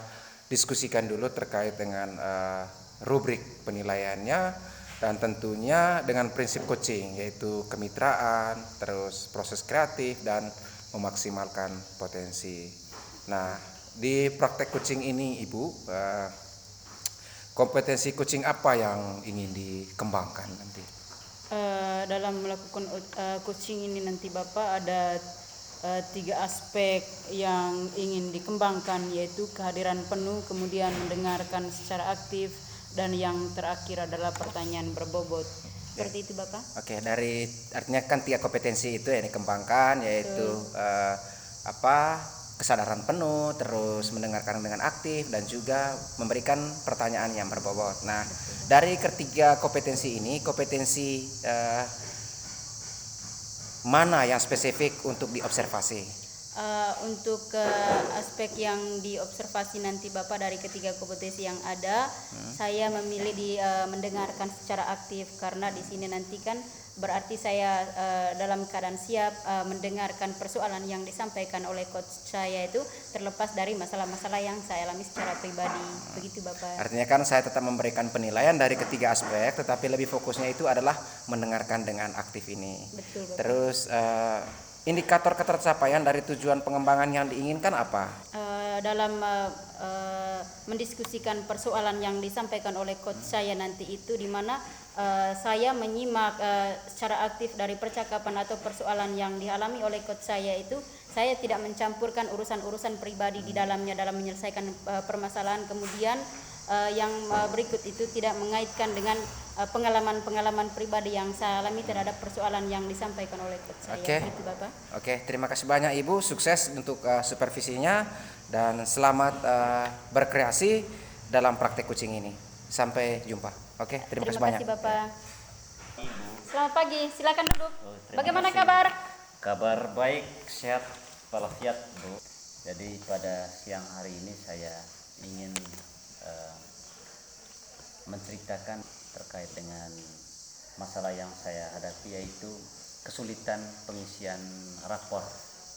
diskusikan dulu terkait dengan rubrik penilaiannya dan tentunya dengan prinsip coaching, yaitu kemitraan, terus proses kreatif dan memaksimalkan potensi. Nah, di praktek coaching ini Ibu, kompetensi coaching apa yang ingin dikembangkan nanti? Dalam melakukan coaching ini nanti Bapak ada 3 aspek yang ingin dikembangkan, yaitu kehadiran penuh, kemudian mendengarkan secara aktif, dan yang terakhir adalah pertanyaan berbobot. Seperti itu Bapak. Dari artinya kan 3 kompetensi itu yang dikembangkan, yaitu kesadaran penuh, terus mendengarkan dengan aktif, dan juga memberikan pertanyaan yang berbobot. Nah, dari ketiga kompetensi ini, kompetensi mana yang spesifik untuk diobservasi? Untuk aspek yang diobservasi nanti Bapak dari ketiga kompetensi yang ada, saya memilih mendengarkan secara aktif, karena di sini nanti kan berarti saya dalam keadaan siap mendengarkan persoalan yang disampaikan oleh coach saya itu, terlepas dari masalah-masalah yang saya alami secara pribadi. Begitu Bapak. Artinya kan saya tetap memberikan penilaian dari ketiga aspek, tetapi lebih fokusnya itu adalah mendengarkan dengan aktif ini. Betul Bapak. Terus indikator ketercapaian dari tujuan pengembangan yang diinginkan apa? Dalam mendiskusikan persoalan yang disampaikan oleh coach saya nanti itu, di mana saya menyimak secara aktif dari percakapan atau persoalan yang dialami oleh coach saya itu. Saya tidak mencampurkan urusan-urusan pribadi di dalamnya dalam menyelesaikan permasalahan. Kemudian yang berikut itu tidak mengaitkan dengan pengalaman-pengalaman pribadi yang saya alami terhadap persoalan yang disampaikan oleh coach saya. Gitu Bapak. Terima kasih banyak Ibu, sukses untuk supervisinya dan selamat berkreasi dalam praktek kucing ini. Sampai jumpa. Terima kasih banyak. Terima kasih Bapak. Selamat pagi, silakan duduk. Bagaimana kabar? Kabar baik, sehat walafiat Bu. Jadi pada siang hari ini saya ingin menceritakan terkait dengan masalah yang saya hadapi, yaitu kesulitan pengisian rapor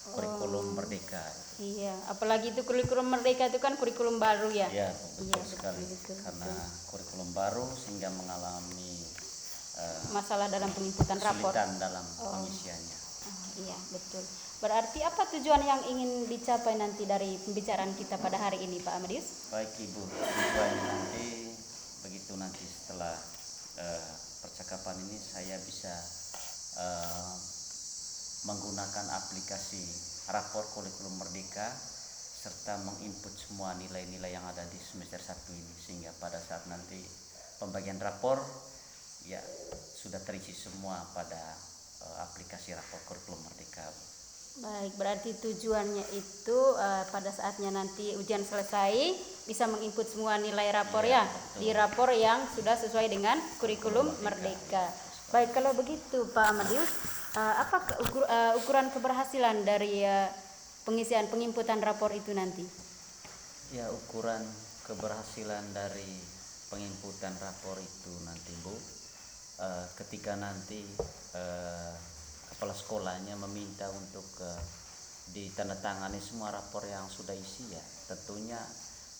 kurikulum Merdeka. Iya, apalagi itu kurikulum Merdeka itu kan kurikulum baru ya. Iya, betul sekali. Karena kurikulum baru sehingga mengalami masalah dalam penginputan rapor. Kesulitan dalam pengisiannya. Iya, betul. Berarti apa tujuan yang ingin dicapai nanti dari pembicaraan kita pada hari ini Pak Amadius? Baik Ibu, tujuannya nanti begitu nanti setelah percakapan ini saya bisa menggunakan aplikasi rapor kurikulum merdeka serta menginput semua nilai-nilai yang ada di semester 1 ini, sehingga pada saat nanti pembagian rapor ya sudah terisi semua pada aplikasi rapor kurikulum merdeka. Baik, berarti tujuannya itu pada saatnya nanti ujian selesai bisa menginput semua nilai rapor Iya, ya betul. di rapor yang sudah sesuai dengan kurikulum merdeka. Baik, kalau begitu Pak Amadius, apa ukuran keberhasilan dari pengisian penginputan rapor itu nanti? Ya, ukuran keberhasilan dari penginputan rapor itu nanti Bu, ketika nanti kepala sekolahnya meminta untuk ditandatangani semua rapor yang sudah isi, ya tentunya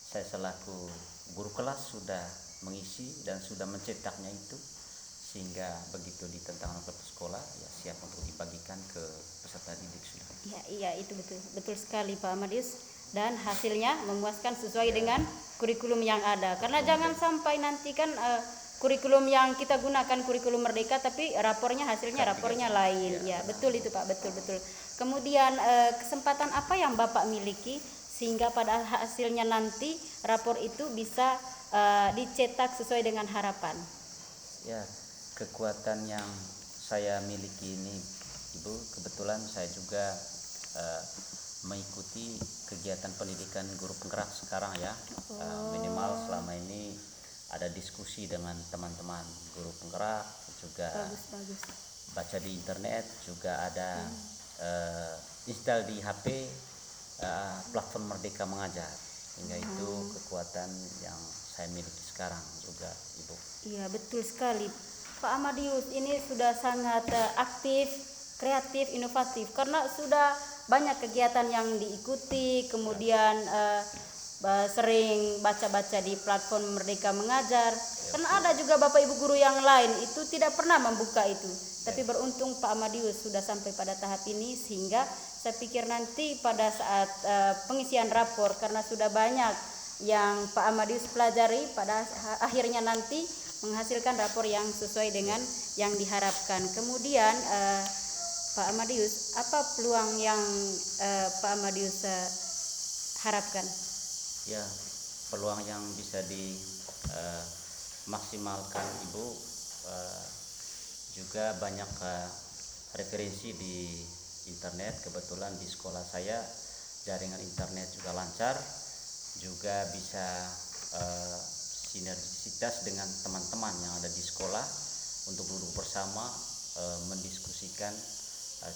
saya selaku guru kelas sudah mengisi dan sudah mencetaknya itu, sehingga begitu ditentangkan ke sekolah ya siap untuk dibagikan ke peserta didik sudah. Iya, itu betul sekali Pak Amadius, dan hasilnya memuaskan sesuai dengan kurikulum yang ada. Karena jangan sampai nanti kan kurikulum yang kita gunakan kurikulum merdeka tapi rapornya rapornya lain. Ya, betul itu Pak, betul. Kemudian kesempatan apa yang Bapak miliki sehingga pada hasilnya nanti rapor itu bisa dicetak sesuai dengan harapan? Ya, kekuatan yang saya miliki ini Ibu, kebetulan saya juga mengikuti kegiatan pendidikan guru penggerak sekarang ya. Minimal selama ini ada diskusi dengan teman-teman guru penggerak, juga Bagus. baca di internet, juga ada install di HP platform Merdeka Mengajar, hingga itu kekuatan yang saya miliki sekarang juga Ibu. Iya, betul sekali Pak Amadius, ini sudah sangat aktif, kreatif, inovatif karena sudah banyak kegiatan yang diikuti, kemudian sering baca-baca di platform Merdeka Mengajar. Karena ada juga Bapak Ibu guru yang lain itu tidak pernah membuka itu. Tapi beruntung Pak Amadius sudah sampai pada tahap ini, sehingga saya pikir nanti pada saat pengisian rapor, karena sudah banyak yang Pak Amadius pelajari, pada akhirnya nanti menghasilkan rapor yang sesuai dengan yang diharapkan. Kemudian Pak Amadius, apa peluang yang Pak Amadius harapkan? Ya, peluang yang bisa dimaksimalkan Ibu, juga banyak referensi di internet. Kebetulan di sekolah saya jaringan internet juga lancar, juga bisa sinergisitas dengan teman-teman yang ada di sekolah untuk duduk bersama mendiskusikan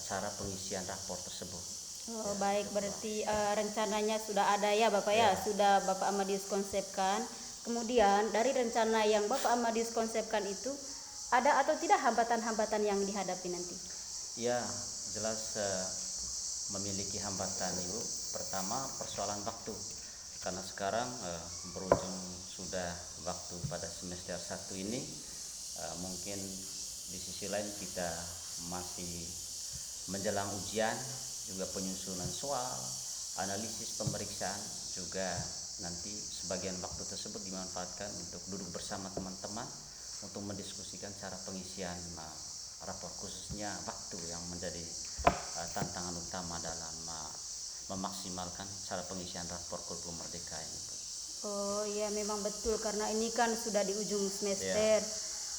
cara pengisian rapor tersebut. Oh, baik, berarti rencananya sudah ada ya Bapak ya, sudah Bapak Amadius konsepkan. Kemudian dari rencana yang Bapak Amadius konsepkan itu ada atau tidak hambatan-hambatan yang dihadapi nanti? Ya, jelas memiliki hambatan Ibu. Pertama, persoalan waktu, karena sekarang berujung sudah waktu pada semester 1 ini. Mungkin di sisi lain kita masih menjelang ujian, juga penyusunan soal, analisis pemeriksaan, juga nanti sebagian waktu tersebut dimanfaatkan untuk duduk bersama teman-teman untuk mendiskusikan cara pengisian rapor, khususnya waktu yang menjadi tantangan utama dalam memaksimalkan cara pengisian rapor kurikulum merdeka ini. Oh iya, memang betul, karena ini kan sudah di ujung semester.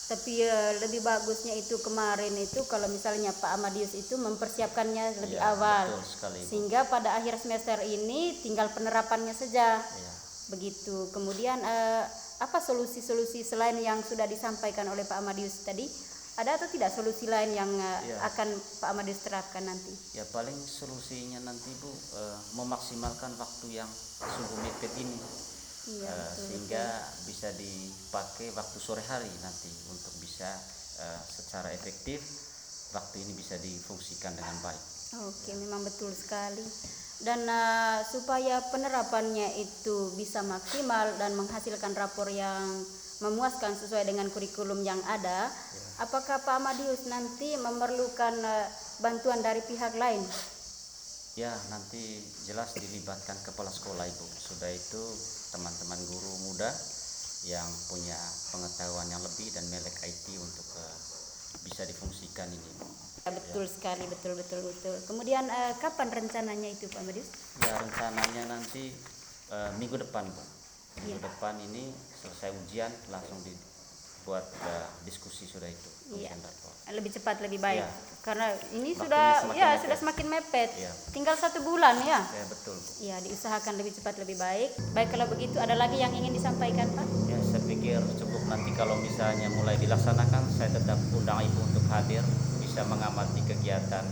Tapi lebih bagusnya itu kemarin itu kalau misalnya Pak Amadius itu mempersiapkannya lebih awal, betul sekali, Bu. Sehingga pada akhir semester ini tinggal penerapannya saja. Begitu. Kemudian apa solusi-solusi selain yang sudah disampaikan oleh Pak Amadius tadi? Ada atau tidak solusi lain yang akan Pak Amadius terapkan nanti? Ya, paling solusinya nanti Bu, memaksimalkan waktu yang sungguh mepet ini. Sehingga bisa dipakai waktu sore hari nanti untuk bisa secara efektif waktu ini bisa difungsikan dengan baik. Oke, memang betul sekali. Dan supaya penerapannya itu bisa maksimal dan menghasilkan rapor yang memuaskan sesuai dengan kurikulum yang ada, apakah Pak Amadius nanti memerlukan bantuan dari pihak lain? Ya, nanti jelas dilibatkan kepala sekolah Ibu. Sudah itu teman-teman guru muda yang punya pengetahuan yang lebih dan melek IT untuk bisa difungsikan ini. Betul sekali, betul betul betul. Kemudian kapan rencananya itu Pak Amadius? Ya, rencananya nanti minggu depan, Bu. Minggu Iya. depan ini selesai ujian langsung dibuat diskusi sudah itu. Iya. Ujian rapor. Lebih cepat lebih baik. Iya. Karena ini Waktunya sudah semakin ya mepet. sudah semakin mepet. Iya. Tinggal 1 bulan ya. Ya, betul, Bu. Iya, diusahakan lebih cepat lebih baik. Baik, kalau begitu ada lagi yang ingin disampaikan Pak? Ya, saya pikir cukup nanti kalau misalnya mulai dilaksanakan, saya tetap undang Ibu untuk hadir, bisa mengamati kegiatan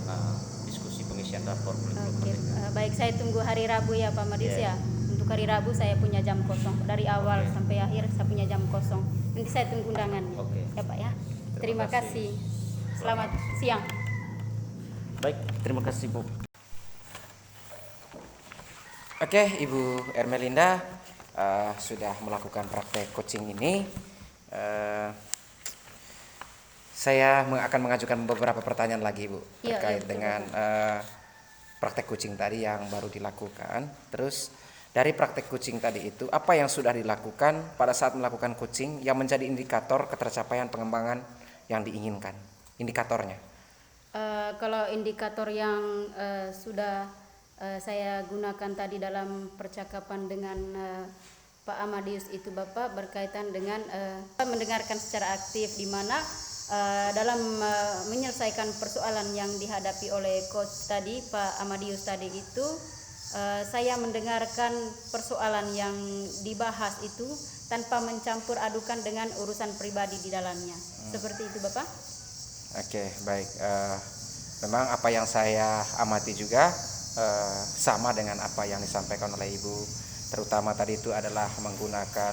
diskusi pengisian rapor kurikulum Oke, merdeka. baik, saya tunggu hari Rabu ya Pak Amadius Iya. ya. Untuk hari Rabu saya punya jam kosong. Dari awal Oke. sampai akhir saya punya jam kosong. Nanti saya tunggu undangannya. Oke. Ya Pak ya. Terima Terima kasih. kasih. Selamat siang. Baik, terima kasih, Bu. Oke, Ibu Ermelinda sudah melakukan praktek coaching ini. Saya akan mengajukan beberapa pertanyaan lagi, Bu, Iya, terkait betul, dengan praktek coaching tadi yang baru dilakukan. Terus dari praktek coaching tadi itu, apa yang sudah dilakukan pada saat melakukan coaching yang menjadi indikator ketercapaian pengembangan yang diinginkan? Indikatornya. Kalau indikator yang sudah saya gunakan tadi dalam percakapan dengan Pak Amadius itu Bapak, berkaitan dengan mendengarkan secara aktif, di mana dalam menyelesaikan persoalan yang dihadapi oleh coach tadi Pak Amadius tadi itu, saya mendengarkan persoalan yang dibahas itu tanpa mencampur adukan dengan urusan pribadi di dalamnya. Seperti itu Bapak. Oke, baik. Memang apa yang saya amati juga sama dengan apa yang disampaikan oleh Ibu. Terutama tadi itu adalah menggunakan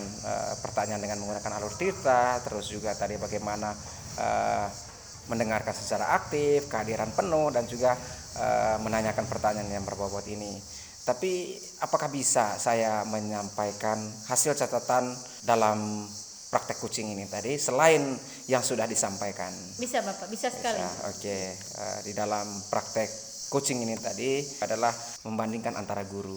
pertanyaan dengan menggunakan alur cerita, terus juga tadi bagaimana mendengarkan secara aktif, kehadiran penuh, dan juga menanyakan pertanyaan yang berbobot ini. Tapi apakah bisa saya menyampaikan hasil catatan dalam praktek coaching ini tadi selain yang sudah disampaikan? Bisa Bapak, bisa sekali. Oke, di dalam praktek coaching ini tadi adalah membandingkan antara guru,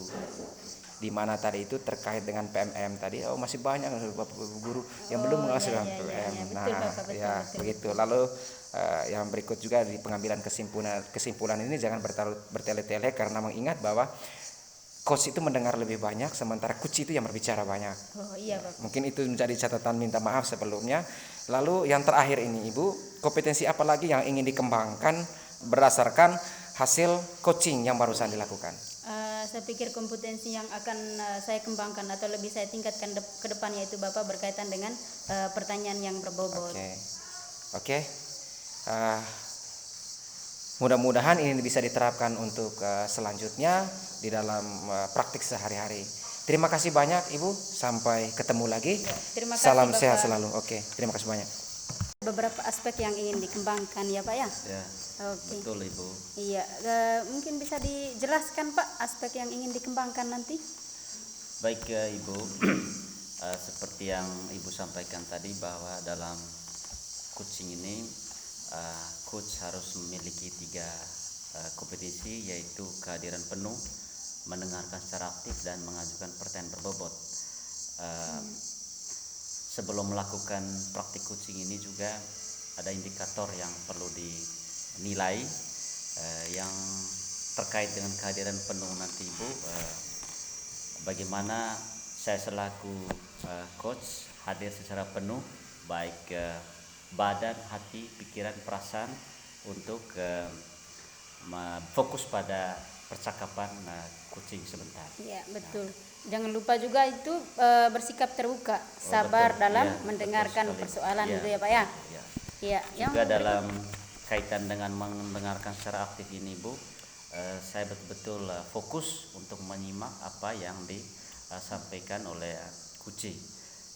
di mana tadi itu terkait dengan PMM tadi. Masih banyak Bapak guru yang belum menghasilkan iya, PMM. iya. Betul, Nah, Bapak, betul, ya betul. begitu. Lalu yang berikut juga di pengambilan kesimpulan ini jangan bertele-tele, karena mengingat bahwa coach itu mendengar lebih banyak, sementara coach itu yang berbicara banyak. Oh iya Bapak. Mungkin itu menjadi catatan, minta maaf sebelumnya. Lalu yang terakhir ini Ibu, kompetensi apa lagi yang ingin dikembangkan berdasarkan hasil coaching yang barusan dilakukan? Saya pikir kompetensi yang akan saya kembangkan atau lebih saya tingkatkan ke depannya itu Bapak, berkaitan dengan pertanyaan yang berbobot. Oke. Mudah-mudahan ini bisa diterapkan untuk selanjutnya di dalam praktik sehari-hari. Terima kasih banyak Ibu, sampai ketemu lagi. Terima kasih, Salam Bapak. sehat selalu. Oke, terima kasih banyak. Beberapa aspek yang ingin dikembangkan ya Pak ya. Ya, Oke. betul, Ibu. Iya, mungkin bisa dijelaskan Pak aspek yang ingin dikembangkan nanti. Baik, Ibu. Seperti yang Ibu sampaikan tadi, bahwa dalam coaching ini coach harus memiliki 3 kompetensi, yaitu kehadiran penuh, mendengarkan secara aktif, dan mengajukan pertanyaan berbobot. Sebelum melakukan praktik coaching ini juga ada indikator yang perlu dinilai yang terkait dengan kehadiran penuh nanti Ibu. Bagaimana saya selaku coach hadir secara penuh, baik badan, hati, pikiran, perasaan, untuk fokus pada percakapan coaching sebentar. Iya, betul. Jangan lupa juga itu bersikap terbuka, sabar betul. dalam Iya, mendengarkan betul sekali. persoalan Iya, itu ya Pak ya. iya. Iya, Juga dalam kaitan dengan mendengarkan secara aktif ini Bu, saya betul-betul fokus untuk menyimak apa yang disampaikan oleh coaching.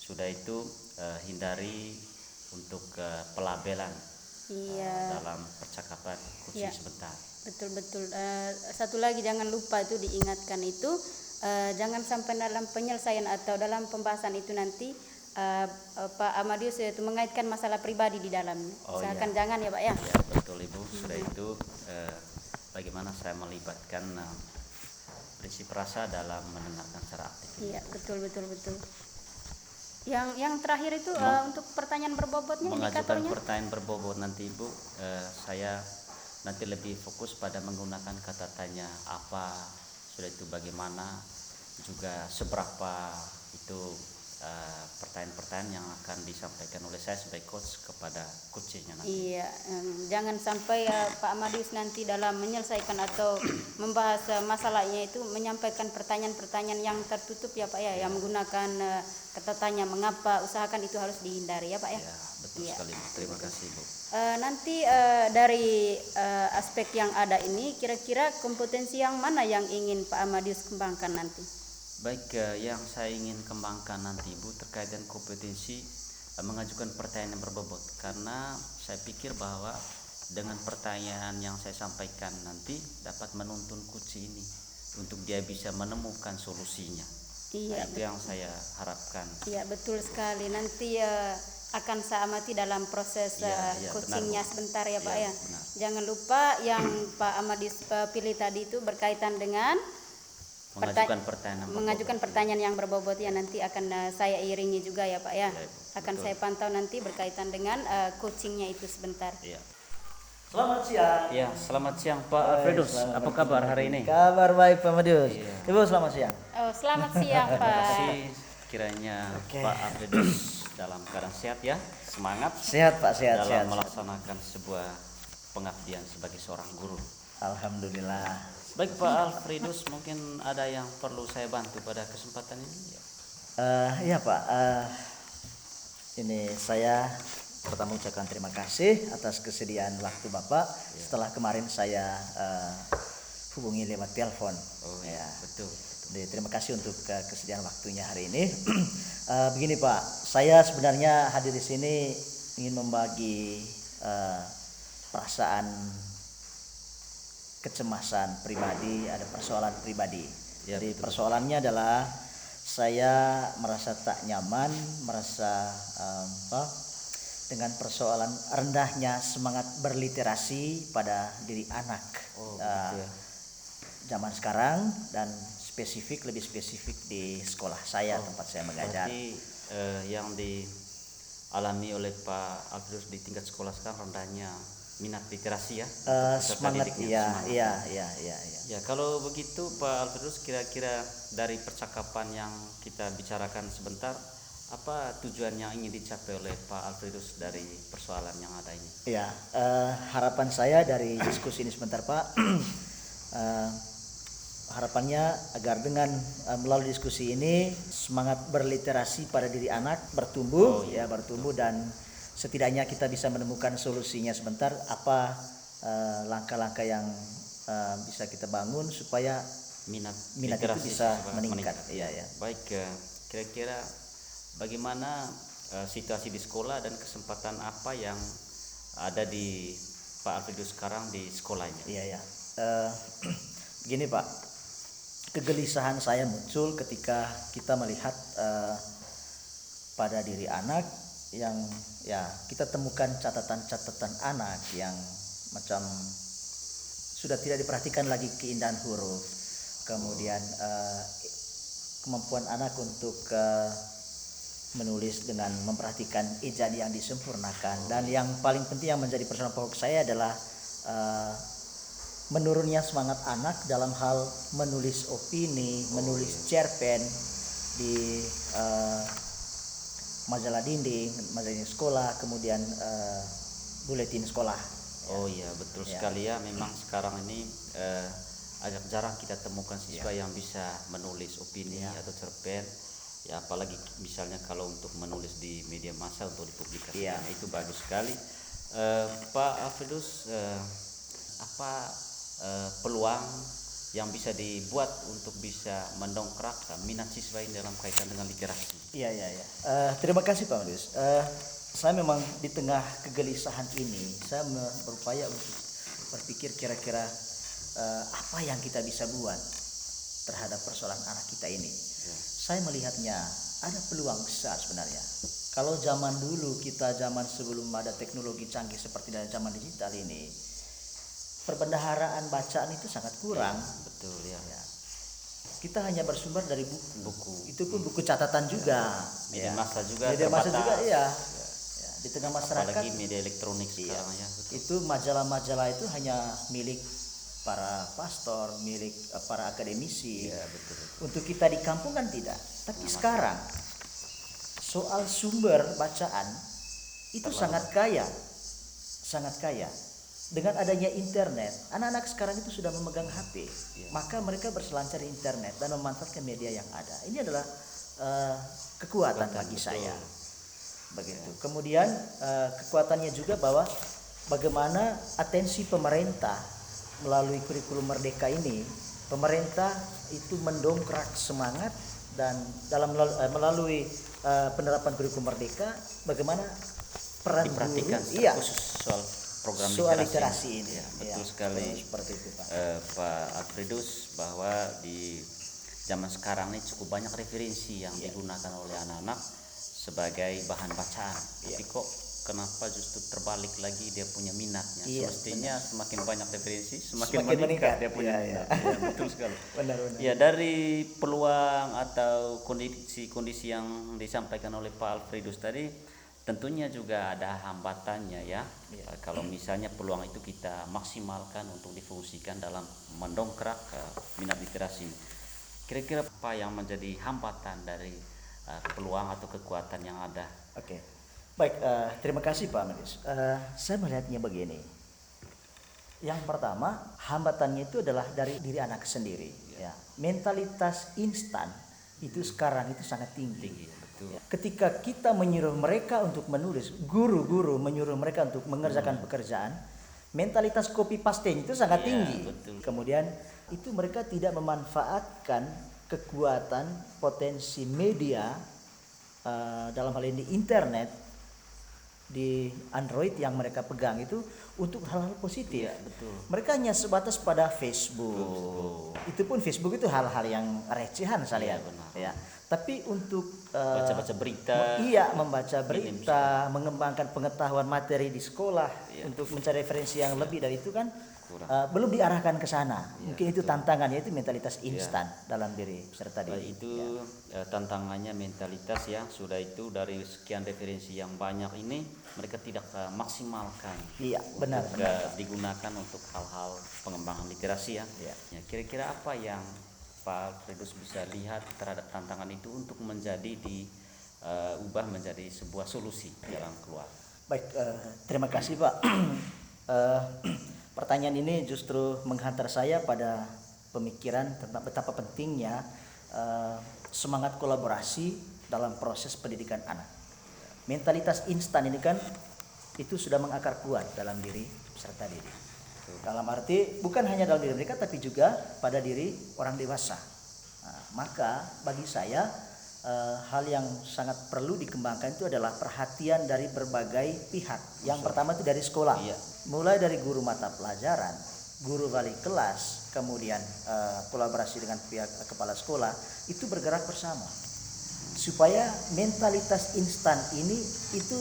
Sudah itu hindari untuk pelabelan dalam percakapan coaching sebentar. Betul-betul. Satu lagi jangan lupa itu diingatkan itu, jangan sampai dalam penyelesaian atau dalam pembahasan itu nanti Pak Amadius itu mengaitkan masalah pribadi di dalamnya. Usahakan jangan ya Pak ya. Ya, betul Ibu. Sudah itu bagaimana saya melibatkan prinsip rasa dalam mendengarkan secara aktif. Iya, betul. Yang terakhir itu untuk pertanyaan berbobotnya, Mengajukan indikatornya. pertanyaan berbobot nanti Ibu, saya nanti lebih fokus pada menggunakan kata tanya apa, sudah itu bagaimana, juga seberapa itu pertanyaan-pertanyaan yang akan disampaikan oleh saya sebagai coach kepada coachnya nanti. Iya, jangan sampai Pak Amadius nanti dalam menyelesaikan atau membahas masalahnya itu menyampaikan pertanyaan-pertanyaan yang tertutup ya Pak ya, yang menggunakan kata tanya mengapa, usahakan itu harus dihindari ya Pak ya. Ya, betul Iya. sekali Bu. Terima kasih Bu. Nanti dari aspek yang ada ini, kira-kira kompetensi yang mana yang ingin Pak Amadius kembangkan nanti? Baik, yang saya ingin kembangkan nanti Bu terkait dengan kompetensi mengajukan pertanyaan yang berbobot, karena saya pikir bahwa dengan pertanyaan yang saya sampaikan nanti dapat menuntun coach ini untuk dia bisa menemukan solusinya. Iya, Itu yang saya harapkan. iya betul sekali. Nanti akan saya amati dalam proses Iya, coachingnya benar, Bu. sebentar ya Pak Iya, ya. benar. Jangan lupa yang Pak Amadius pilih tadi itu berkaitan dengan mengajukan pertanyaan yang berbobot ya, nanti akan saya iringi juga ya Pak ya. Ya, Akan betul. saya pantau nanti berkaitan dengan coachingnya itu sebentar. Iya. Selamat siang. Ya, selamat siang Pak Alfredus. Selamat Apa kabar hari ini? Kabar baik Pak Madius. Iya. Ibu selamat siang. Oh, selamat siang Terima Pak. kasih kiranya Oke. Pak Alfredus dalam keadaan sehat ya, semangat Sehat Pak, sehat dalam sehat. melaksanakan sebuah pengabdian sebagai seorang guru. Alhamdulillah. Baik Pak Alfredus, mungkin ada yang perlu saya bantu pada kesempatan ini? Ya. Iya Pak, ini saya pertama ucapkan terima kasih atas kesediaan waktu Bapak setelah kemarin saya hubungi lewat telepon. Oh ya, betul. Jadi, terima kasih untuk kesediaan waktunya hari ini. Begini Pak, saya sebenarnya hadir di sini ingin membagi perasaan kecemasan pribadi, ada persoalan pribadi. Ya, Jadi betul. persoalannya adalah saya merasa tak nyaman, merasa dengan persoalan rendahnya semangat berliterasi pada diri anak Oh, begitu ya. zaman sekarang, dan lebih spesifik di sekolah saya, tempat saya mengajar. Berarti yang dialami oleh Pak Alfredus di tingkat sekolah sekarang rendahnya minat literasi ya, untuk peserta Semangat, didiknya, iya, semangat. iya. Ya, kalau begitu Pak Alfredus, kira-kira dari percakapan yang kita bicarakan sebentar, apa tujuan yang ingin dicapai oleh Pak Alfredus dari persoalan yang ada ini? Ya, harapan saya dari diskusi ini sebentar Pak, harapannya agar dengan melalui diskusi ini semangat berliterasi pada diri anak bertumbuh, bertumbuh, dan setidaknya kita bisa menemukan solusinya sebentar, apa langkah-langkah yang bisa kita bangun supaya minat itu literasi bisa supaya meningkat. Iya, ya. Baik, kira-kira bagaimana situasi di sekolah dan kesempatan apa yang ada di Pak Alfredus sekarang di sekolahnya? Iya, ya. Begini Pak, kegelisahan saya muncul ketika kita melihat pada diri anak yang kita temukan catatan-catatan anak yang macam sudah tidak diperhatikan lagi keindahan huruf, kemudian kemampuan anak untuk menulis dengan memperhatikan ejaan yang disempurnakan, dan yang paling penting yang menjadi persoalan pokok saya adalah menurunnya semangat anak dalam hal menulis opini, menulis cerpen di majalah dinding sekolah, kemudian buletin sekolah. Oh iya, betul sekali ya. Memang sekarang ini agak jarang kita temukan siswa yang bisa menulis opini atau cerpen. Ya, apalagi misalnya kalau untuk menulis di media massa untuk dipublikasikan, itu bagus sekali. Pak Alfredus, apa peluang yang bisa dibuat untuk bisa mendongkrak minat siswa ini dalam kaitan dengan literasi? Iya. Terima kasih Pak Marius. Saya memang di tengah kegelisahan ini, saya berupaya untuk berpikir kira-kira apa yang kita bisa buat terhadap persoalan anak kita ini. Saya melihatnya ada peluang besar sebenarnya. Kalau zaman dulu zaman sebelum ada teknologi canggih seperti dalam zaman digital ini, perbendaharaan bacaan itu sangat kurang. Betul ya. Kita hanya bersumber dari buku. Buku. Itu pun buku catatan juga. Media massa juga Media massa juga, iya. di tengah masyarakat. Apalagi media elektronik Iya, sekarang ya. Betul. itu majalah-majalah itu hanya milik para pastor, milik para akademisi. Iya, betul. Untuk kita di kampung kan tidak. Tapi sekarang soal sumber bacaan itu sangat kaya. Sangat kaya. Dengan adanya internet, anak-anak sekarang itu sudah memegang HP. Maka mereka berselancar di internet dan memanfaatkan media yang ada. Ini adalah kekuatan bagi saya. Begitu. Kemudian kekuatannya juga bahwa bagaimana atensi pemerintah melalui kurikulum Merdeka ini, pemerintah itu mendongkrak semangat dan dalam melalui penerapan kurikulum Merdeka, bagaimana peran Diperhatikan guru, secara khusus soal program soal literasi. literasi ini. Ya, betul sekali. Seperti itu, Pak. Pak Alfredus, bahwa di zaman sekarang ini cukup banyak referensi yang digunakan oleh anak-anak sebagai bahan bacaan. Tapi kok kenapa justru terbalik lagi dia punya minatnya? Iya, Semestinya semakin banyak referensi, semakin Semakin meningkat. dia punya Iya, minat. Ya, betul sekali. Benar-benar. Ya, dari peluang atau kondisi-kondisi yang disampaikan oleh Pak Alfredus tadi, tentunya juga ada hambatannya ya. Kalau misalnya peluang itu kita maksimalkan untuk difungsikan dalam mendongkrak minat literasi. Kira-kira apa yang menjadi hambatan dari peluang atau kekuatan yang ada? Oke. Baik, terima kasih Pak Medis. Saya melihatnya begini. Yang pertama, hambatannya itu adalah dari diri anak sendiri. Ya. Mentalitas instan itu sekarang itu sangat tinggi. Betul. Ya. Ketika kita menyuruh mereka untuk menulis, guru-guru menyuruh mereka untuk mengerjakan pekerjaan, mentalitas copy paste itu sangat tinggi. Betul. Kemudian itu mereka tidak memanfaatkan kekuatan potensi media dalam hal ini internet di Android yang mereka pegang itu untuk hal-hal positif. Betul. Mereka hanya sebatas pada Facebook. Itu pun Facebook itu hal-hal yang recehan saya lihat. benar. Ya. Tapi untuk Baca-baca berita. membaca berita, mengembangkan pengetahuan materi di sekolah untuk mencari referensi yang lebih dari itu kan belum diarahkan ke sana. Mungkin itu tantangannya, itu mentalitas instan dalam diri peserta didik. Itu tantangannya mentalitas ya. Sudah itu dari sekian referensi yang banyak ini mereka tidak maksimalkan. Iya, benar. Untuk, digunakan untuk hal-hal pengembangan literasi ya. Ya, kira-kira apa yang Pak Alfredus bisa lihat terhadap tantangan itu untuk menjadi diubah menjadi sebuah solusi jalan keluar? Baik, terima kasih Pak. Pertanyaan ini justru menghantar saya pada pemikiran tentang betapa pentingnya semangat kolaborasi dalam proses pendidikan anak. Mentalitas instan ini kan itu sudah mengakar kuat dalam diri peserta didik. Dalam arti bukan hanya dalam diri mereka tapi juga pada diri orang dewasa. Nah, maka bagi saya hal yang sangat perlu dikembangkan itu adalah perhatian dari berbagai pihak. Yang pertama itu dari sekolah. Mulai dari guru mata pelajaran, guru wali kelas, kemudian kolaborasi dengan pihak kepala sekolah itu bergerak bersama supaya mentalitas instan ini itu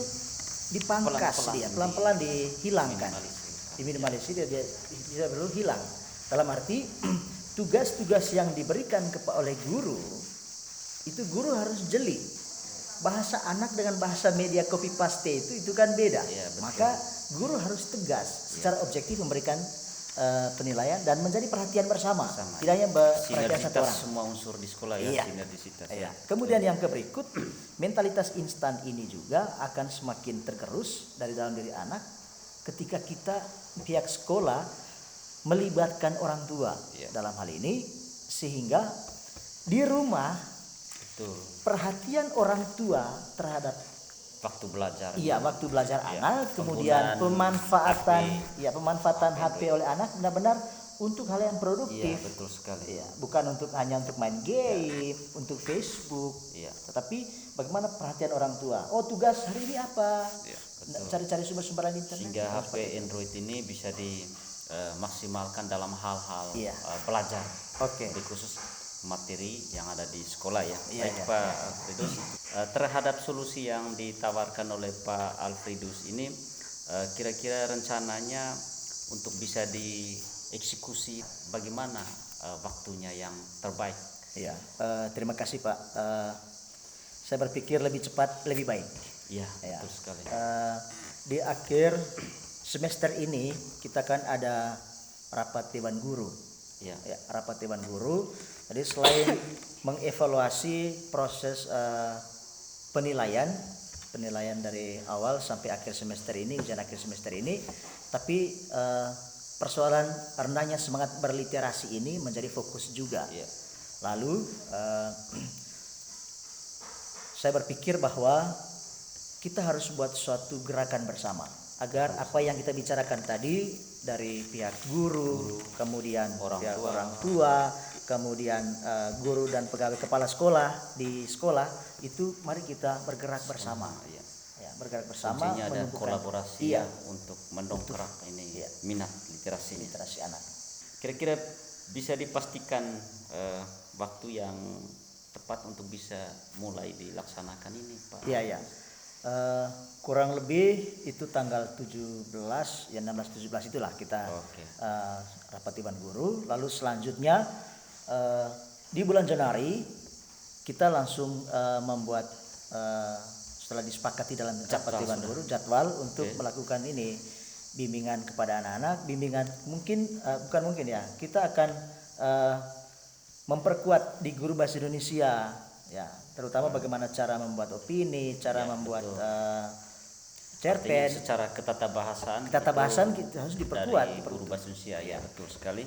dipangkas, pelan-pelan dihilangkan, diminimalisir, dia tidak perlu hilang. Dalam arti tugas-tugas yang diberikan oleh guru itu guru harus jeli. Bahasa anak dengan bahasa media copy paste itu kan beda. Maka guru harus tegas secara objektif memberikan penilaian dan menjadi perhatian bersama. Tidak hanya perhatian satu orang. Semua unsur di sekolah ya, sinergisitas. Kemudian yang berikut, mentalitas instan ini juga akan semakin tergerus dari dalam diri anak ketika kita pihak sekolah melibatkan orang tua dalam hal ini, sehingga di rumah perhatian orang tua terhadap waktu belajar. Waktu belajar anak, kemudian pemanfaatan HP oleh anak benar-benar untuk hal yang produktif. Betul sekali. Bukan hanya untuk main game, untuk Facebook. Tetapi bagaimana perhatian orang tua? Oh, tugas hari ini apa? Cari-cari sumber-sumber internet. Sehingga HP Android ini bisa dimaksimalkan dalam hal-hal belajar. Lebih khusus materi yang ada di sekolah ya. Baik Pak Alfredus, terhadap solusi yang ditawarkan oleh Pak Alfredus ini, kira-kira rencananya untuk bisa dieksekusi bagaimana waktunya yang terbaik? Terima kasih Pak. Saya berpikir lebih cepat lebih baik. Iya, Ya. betul sekali. Di akhir semester ini kita kan ada rapat dewan guru. Iya. Ya, rapat dewan guru. Jadi selain mengevaluasi proses penilaian dari awal sampai akhir semester ini, ujian akhir semester ini, tapi persoalan rendahnya semangat berliterasi ini menjadi fokus juga. Iya. Lalu saya berpikir bahwa kita harus buat suatu gerakan bersama agar apa yang kita bicarakan tadi dari pihak guru, kemudian Orang pihak tua. orang tua, kemudian guru dan pegawai kepala sekolah di sekolah itu mari kita bergerak bersama. Iya. Ya, bergerak bersama Kuncinya ada menumbuhkan- kolaborasi iya, ya untuk mendongkrak ini Iya. minat literasi. literasi anak. Kira-kira bisa dipastikan waktu yang tepat untuk bisa mulai dilaksanakan ini, Pak? Iya, ya. Kurang lebih itu tanggal 17 ya 16-17 itulah kita Oke. rapat dewan guru. Lalu selanjutnya di bulan Januari kita langsung membuat setelah disepakati dalam rapat Jadwal dewan sudah. guru jadwal untuk Oke. melakukan ini bimbingan kepada anak-anak, bimbingan mungkin bukan mungkin ya, kita akan memperkuat di guru bahasa Indonesia ya, terutama bagaimana cara membuat opini, cara Ya, membuat Artinya cerpen. secara ketatabahasan Ketatabahasan itu kita harus diperkuat. dari guru bahasa Indonesia, ya betul sekali.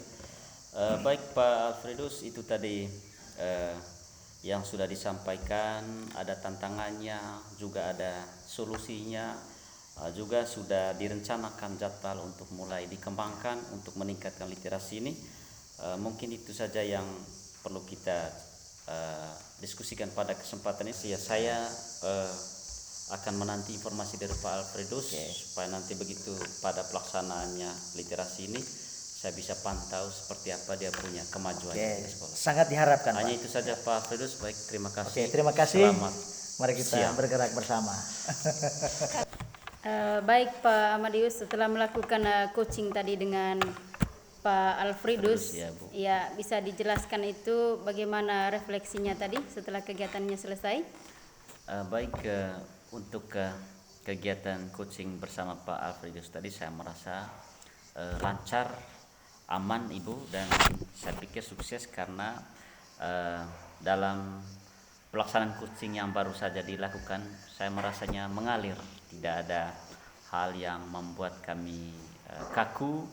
Baik Pak Alfredus, itu tadi yang sudah disampaikan, ada tantangannya, juga ada solusinya, juga sudah direncanakan jadwal untuk mulai dikembangkan untuk meningkatkan literasi ini. Mungkin itu saja yang perlu kita diskusikan pada kesempatan ini. Saya akan menanti informasi dari Pak Alfredus supaya nanti begitu pada pelaksanaannya literasi ini saya bisa pantau seperti apa dia punya kemajuan di sekolah. Sangat diharapkan, Hanya Pak. itu saja Pak Alfredus. Baik, terima kasih. Terima kasih. Selamat Mari kita siang. bergerak bersama. Baik Pak Amadius, setelah melakukan coaching tadi dengan Pak Alfredus, Ya, Bu. ya bisa dijelaskan itu bagaimana refleksinya tadi setelah kegiatannya selesai? Baik, untuk kegiatan coaching bersama Pak Alfredus tadi saya merasa lancar, aman Ibu, dan saya pikir sukses karena dalam pelaksanaan coaching yang baru saja dilakukan saya merasanya mengalir, tidak ada hal yang membuat kami kaku,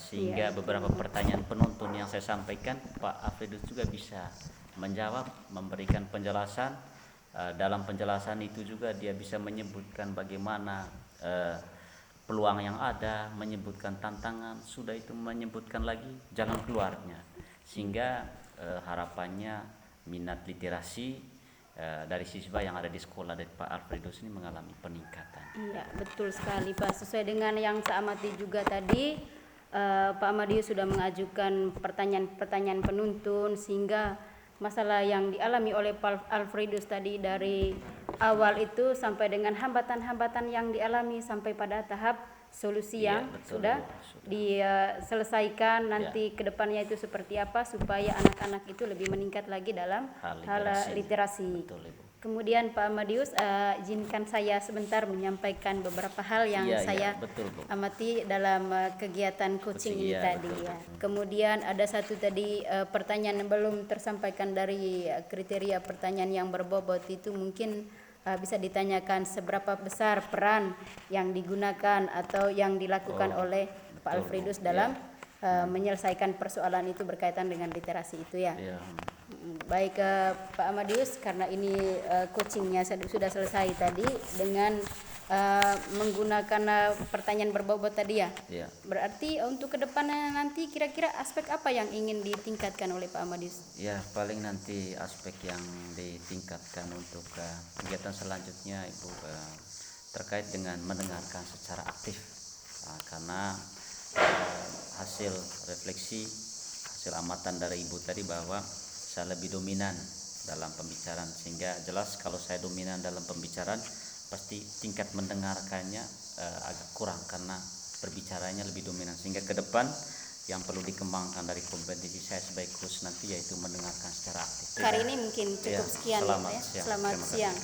sehingga beberapa pertanyaan penonton yang saya sampaikan Pak Alfredus juga bisa menjawab, memberikan penjelasan. Dalam penjelasan itu juga dia bisa menyebutkan bagaimana peluang yang ada, menyebutkan tantangan, sudah itu menyebutkan lagi jalan keluarnya, sehingga harapannya minat literasi dari siswa yang ada di sekolah dari Pak Alfredus ini mengalami peningkatan. Iya, betul sekali Pak. Sesuai dengan yang saya amati juga tadi, Pak Amadius sudah mengajukan pertanyaan-pertanyaan penuntun, sehingga masalah yang dialami oleh Pak Alfredus tadi dari awal itu sampai dengan hambatan-hambatan yang dialami sampai pada tahap solusi Iya, yang betul, sudah Bu. Sudah. diselesaikan. Nanti kedepannya itu seperti apa supaya anak-anak itu lebih meningkat lagi dalam Hal hal literasi. Betul, Ibu. Kemudian Pak Amadius, izinkan saya sebentar menyampaikan beberapa hal yang Iya, saya betul, Bu. amati dalam kegiatan coaching ini Iya, tadi betul, ya. betul. Kemudian ada satu tadi pertanyaan yang belum tersampaikan dari kriteria pertanyaan yang berbobot itu, mungkin bisa ditanyakan seberapa besar peran yang digunakan atau yang dilakukan oleh Pak betul, Alfredus Bu. dalam menyelesaikan persoalan itu berkaitan dengan literasi itu ya. Iya. Baik Pak Amadius, karena ini coachingnya sudah selesai tadi dengan menggunakan pertanyaan berbobot tadi ya. Iya. Berarti untuk kedepannya nanti kira-kira aspek apa yang ingin ditingkatkan oleh Pak Amadius? Ya, paling nanti aspek yang ditingkatkan untuk kegiatan selanjutnya Ibu terkait dengan mendengarkan secara aktif. Karena hasil refleksi, hasil amatan dari Ibu tadi bahwa saya lebih dominan dalam pembicaraan, sehingga jelas kalau saya dominan dalam pembicaraan pasti tingkat mendengarkannya agak kurang karena berbicaranya lebih dominan, sehingga ke depan yang perlu dikembangkan dari kompetisi saya sebagai coach nanti yaitu mendengarkan secara aktif. Hari ini mungkin cukup Ya, sekian selamat ya. siang. Selamat Terima kasih. siang.